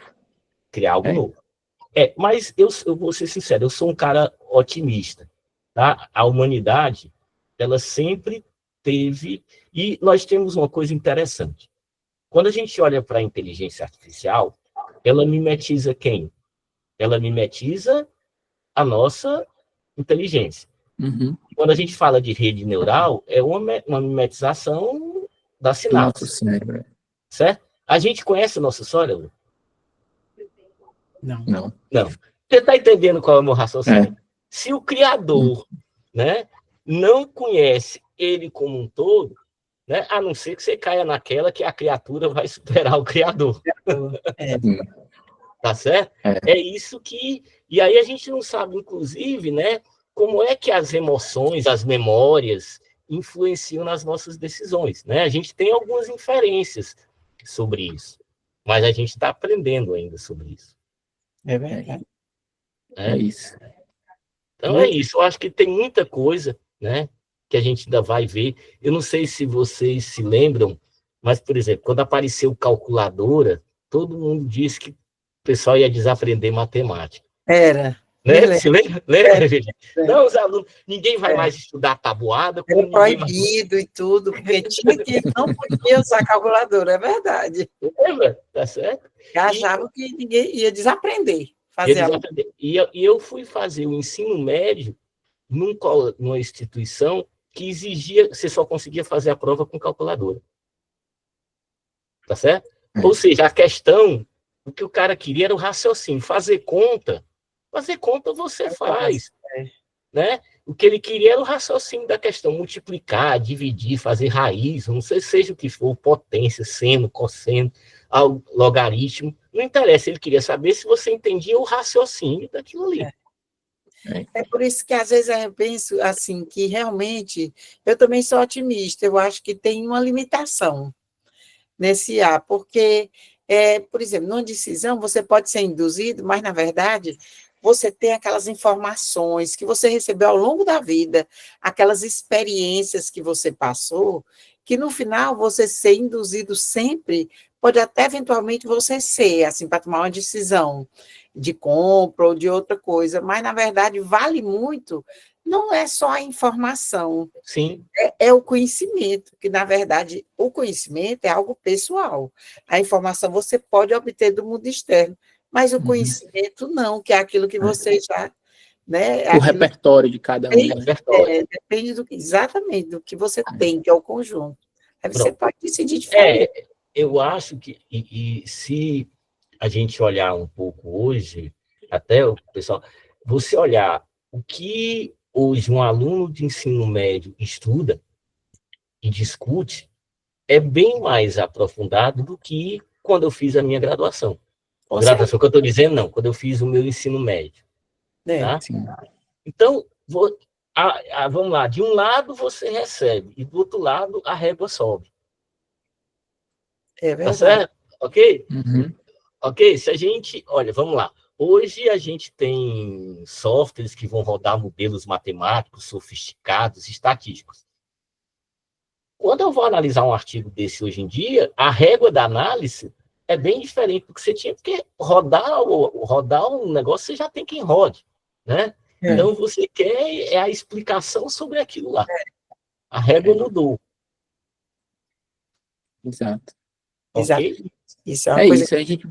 Criar algo novo. Mas eu vou ser sincero, eu sou um cara otimista. Tá? A humanidade, ela sempre teve... E nós temos uma coisa interessante. Quando a gente olha para a inteligência artificial, ela mimetiza quem? Ela mimetiza a nossa inteligência. Uhum. Quando a gente fala de rede neural, é uma mimetização da sinapse. Do nosso cérebro. Certo? A gente conhece o nosso cérebro? Não. Você está entendendo qual é o meu raciocínio? Se o criador né, não conhece ele como um todo, né, a não ser que você caia naquela que a criatura vai superar o criador. Tá certo? É isso que... E aí a gente não sabe, inclusive, né, como é que as emoções, as memórias influenciam nas nossas decisões. Né? A gente tem algumas inferências sobre isso, mas a gente está aprendendo ainda sobre isso. É verdade. É isso. Então é isso. Eu acho que tem muita coisa, né, que a gente ainda vai ver. Eu não sei se vocês se lembram, mas, por exemplo, quando apareceu calculadora, todo mundo disse que o pessoal ia desaprender matemática. Era. Né? Se lembra? Não, os alunos, ninguém vai mais estudar tabuada. Era proibido e tudo, porque tinha que não podia usar calculadora, é verdade. Lembra? Tá certo? Achavam que ninguém ia desaprender. E eu fui fazer o ensino médio numa instituição que exigia, você só conseguia fazer a prova com calculadora. Tá certo? Ou seja, a questão, o que o cara queria era o raciocínio. Fazer conta você faz. Né? O que ele queria era o raciocínio da questão, multiplicar, dividir, fazer raiz, não sei, seja o que for, potência, seno, cosseno, logaritmo, não interessa, ele queria saber se você entendia o raciocínio daquilo ali. É por isso que às vezes eu penso assim, que realmente, eu também sou otimista, eu acho que tem uma limitação nesse A, porque, por exemplo, numa decisão você pode ser induzido, mas na verdade você tem aquelas informações que você recebeu ao longo da vida, aquelas experiências que você passou, que no final você ser induzido sempre, pode até eventualmente você ser, assim, para tomar uma decisão de compra ou de outra coisa, mas na verdade vale muito, não é só a informação, sim, é o conhecimento, que na verdade o conhecimento é algo pessoal, a informação você pode obter do mundo externo, mas o conhecimento não, que é aquilo que você já... Né, o repertório de cada um. Depende exatamente do que você tem, que é o conjunto. Aí você pode decidir diferente. Eu acho que, e se a gente olhar um pouco hoje, até o pessoal, você olhar o que hoje um aluno de ensino médio estuda e discute, é bem mais aprofundado do que quando eu fiz a minha graduação. Graduação que eu estou dizendo, não, quando eu fiz o meu ensino médio. Tá? Então, vamos lá, de um lado você recebe, e do outro lado a régua sobe. É verdade. Tá certo? Ok? Uhum. Ok? Se a gente, olha, vamos lá. Hoje a gente tem softwares que vão rodar modelos matemáticos sofisticados, estatísticos. Quando eu vou analisar um artigo desse hoje em dia, a régua da análise é bem diferente do que você tinha, porque rodar um negócio você já tem quem rode, né? Então você quer a explicação sobre aquilo lá. A régua mudou. Exato. Okay? Isso é uma coisa... isso, a gente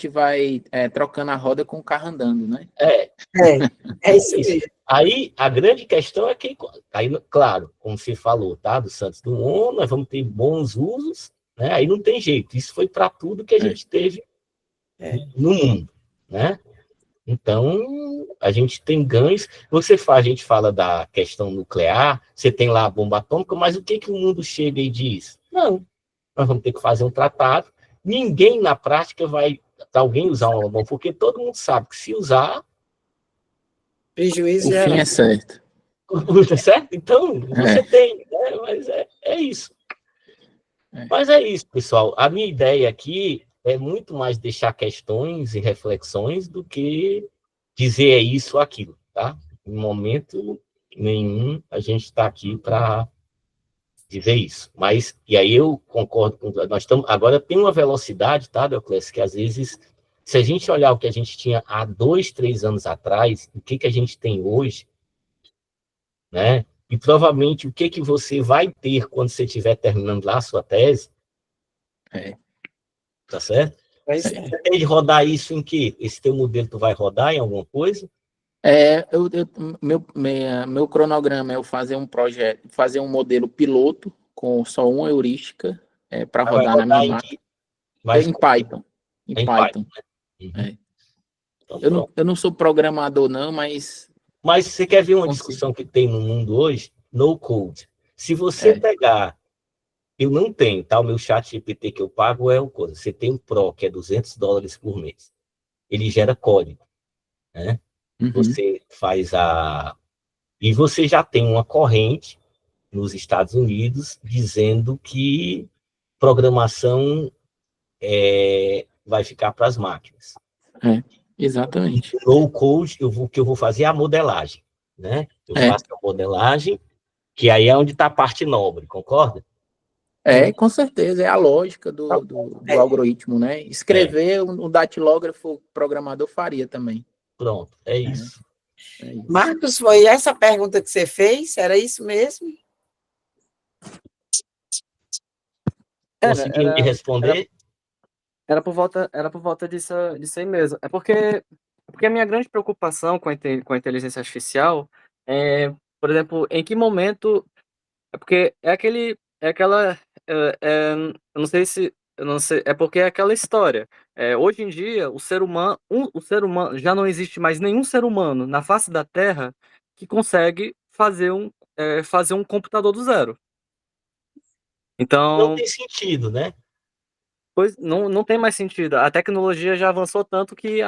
vai trocando a roda com o carro andando, né? É isso mesmo. Aí a grande questão é quem... Aí, claro, como você falou, tá? Do Santos Dumont, nós vamos ter bons usos, né? Aí não tem jeito. Isso foi para tudo que a gente teve no mundo, né? Então, a gente tem ganhos. A gente fala da questão nuclear, você tem lá a bomba atômica, mas o que o mundo chega e diz? Não, nós vamos ter que fazer um tratado. Ninguém, na prática, vai alguém usar uma bomba, porque todo mundo sabe que se usar... Prejuízo o fim é certo. Certo? Então, você tem, né? Mas é isso. Mas é isso, pessoal. A minha ideia aqui é muito mais deixar questões e reflexões do que dizer é isso ou aquilo, tá? Em momento nenhum a gente está aqui para dizer isso. Mas, e aí eu concordo com... Nós estamos... Agora tem uma velocidade, tá, Deoclésio, que às vezes, se a gente olhar o que a gente tinha há 2, 3 anos atrás, o que a gente tem hoje, né? E provavelmente o que você vai ter quando você estiver terminando lá a sua tese, tá certo? Você tem de rodar isso em quê? Esse teu modelo tu vai rodar em alguma coisa? Meu cronograma é eu fazer um projeto, fazer um modelo piloto com só uma heurística para rodar na minha máquina. Em Python. Em Python. Né? Então, eu não sou programador, não, mas... Mas você quer ver uma discussão que tem no mundo hoje? No code. Se você pegar... Eu não tenho, tá? O meu chat GPT que eu pago é o coisa. Você tem o Pro, que é $200 por mês. Ele gera código, né? Você faz e você já tem uma corrente nos Estados Unidos dizendo que programação vai ficar para as máquinas. Exatamente. No code, o que eu vou fazer é a modelagem, né? Eu faço a modelagem, que aí é onde está a parte nobre, concorda? Com certeza, é a lógica do algoritmo, né? Escrever um datilógrafo programador faria também. Pronto, é isso. Marcos, foi essa pergunta que você fez? Era isso mesmo? Conseguiu me responder? Era por volta disso aí mesmo. É porque a minha grande preocupação com a inteligência artificial é, por exemplo, em que momento... É porque eu não sei se... Eu não sei, é porque é aquela história. Hoje em dia, o ser humano, já não existe mais nenhum ser humano na face da Terra que consegue fazer um computador do zero. Então, não tem sentido, né? Pois não tem mais sentido. A tecnologia já avançou tanto que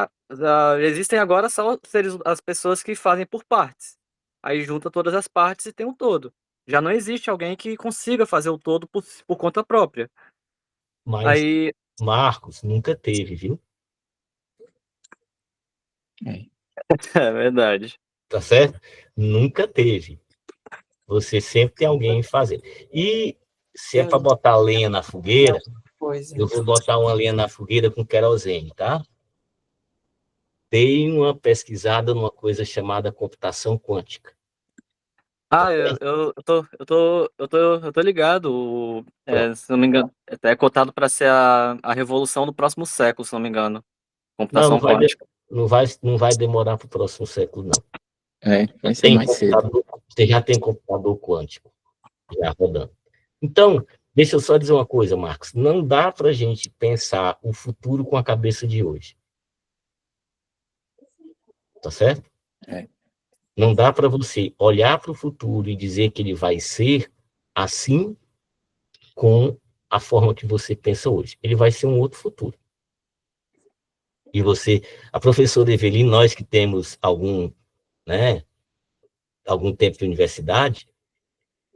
existem agora só as pessoas que fazem por partes. Aí junta todas as partes e tem um todo. Já não existe alguém que consiga fazer o todo por conta própria. Mas, Marcos, nunca teve, viu? É verdade. Tá certo? Nunca teve. Você sempre tem alguém fazendo. E se é para botar lenha na fogueira, eu vou botar uma lenha na fogueira com querosene, tá? Dei uma pesquisada numa coisa chamada computação quântica. Eu tô ligado. Se não me engano, é cotado para ser a revolução do próximo século, se não me engano. Computação quântica. Não vai demorar para o próximo século, não. Vai ser mais cedo. Você já tem computador quântico já rodando. Então, deixa eu só dizer uma coisa, Marcos. Não dá para a gente pensar o futuro com a cabeça de hoje. Tá certo? Não dá para você olhar para o futuro e dizer que ele vai ser assim com a forma que você pensa hoje. Ele vai ser um outro futuro. E a professora Evelyn, nós que temos algum tempo de universidade,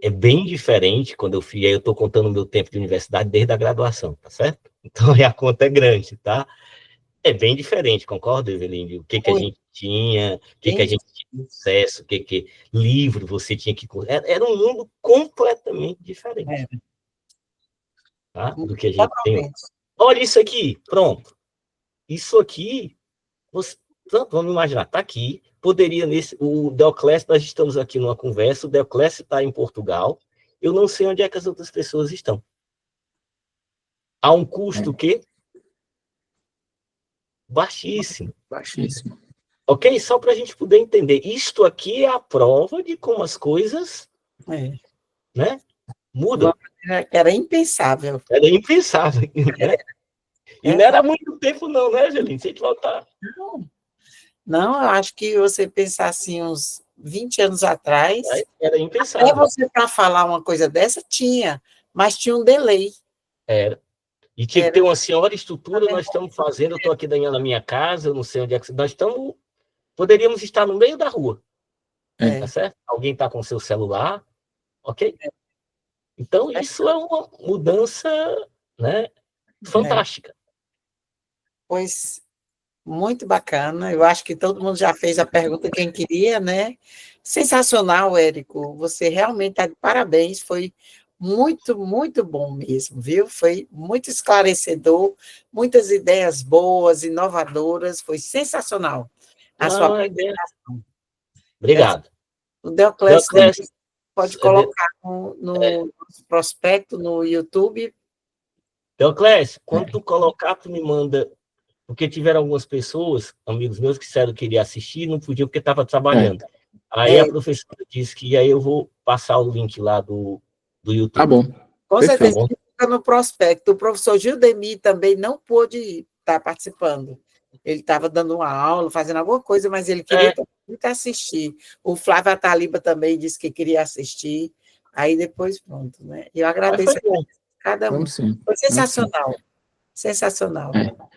é bem diferente quando eu fui, aí eu estou contando o meu tempo de universidade desde a graduação, tá certo? Então, a conta é grande, tá? É bem diferente, concorda, Evelyn? O que a gente tinha, o que a gente tinha acesso, livro você tinha que... Era um mundo completamente diferente. Tá? Do que a gente tem. Olha isso aqui, pronto. Isso aqui, vamos imaginar, está aqui, poderia o Deoclésio, nós estamos aqui numa conversa, o Deoclésio está em Portugal, eu não sei onde é que as outras pessoas estão. Há um custo que baixíssimo. Baixíssimo. Ok? Só para a gente poder entender. Isto aqui é a prova de como as coisas né, mudam. Era impensável. Era impensável, né? E não era muito tempo não, né, Angelina? Se a gente voltar. Não, eu acho que você pensar assim, uns 20 anos atrás... Era impensável. Até você, para falar uma coisa dessa, tinha, mas tinha um delay. Era. E tinha que ter uma senhora estrutura, nós estamos fazendo, eu estou aqui na minha casa, eu não sei onde é que... Nós estamos... Poderíamos estar no meio da rua. Tá certo? Alguém está com seu celular, ok? Então, isso é uma mudança, né, fantástica. Pois, muito bacana. Eu acho que todo mundo já fez a pergunta quem queria, né? Sensacional, Érico. Você realmente está de parabéns. Foi muito, muito bom mesmo, viu? Foi muito esclarecedor, muitas ideias boas, inovadoras. Foi sensacional a sua apresentação. Obrigado. O Deoclésio pode colocar no prospecto, no YouTube. Deoclésio, quando tu colocar, tu me manda, porque tiveram algumas pessoas, amigos meus, que disseram que queriam assistir, não podiam porque estava trabalhando. Aí a professora disse que aí eu vou passar o link lá do YouTube. Tá bom. Com certeza, fica no prospecto. O professor Gildemir também não pôde estar participando. Ele estava dando uma aula, fazendo alguma coisa, mas ele queria muito assistir. O Flávio Ataliba também disse que queria assistir. Aí depois, pronto, né? Eu agradeço a cada um. Foi sensacional. Sensacional.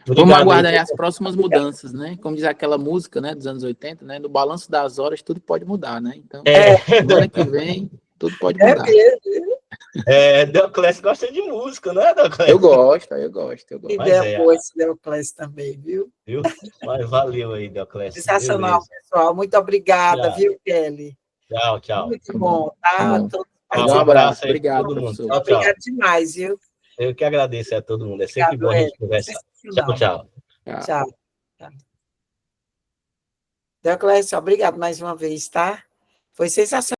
Vamos aguardar as próximas mudanças, né? Como diz aquela música, né, dos anos 80, né? No balanço das horas, tudo pode mudar, né? Então, semana que vem, tudo pode mudar. Deoclésio gosta de música, né, Deoclésio? Eu gosto. E Deoclésio também, viu? Mas valeu aí, Deoclésio. Sensacional, pessoal. Muito obrigada, viu, Kelly? Tchau. Muito bom, tá? Um abraço aí. Obrigado, todo mundo. professor. Obrigado demais, viu? Eu que agradeço a todo mundo. É sempre bom a gente conversar. Tchau. Deoclésio, obrigado mais uma vez, tá? Foi sensacional.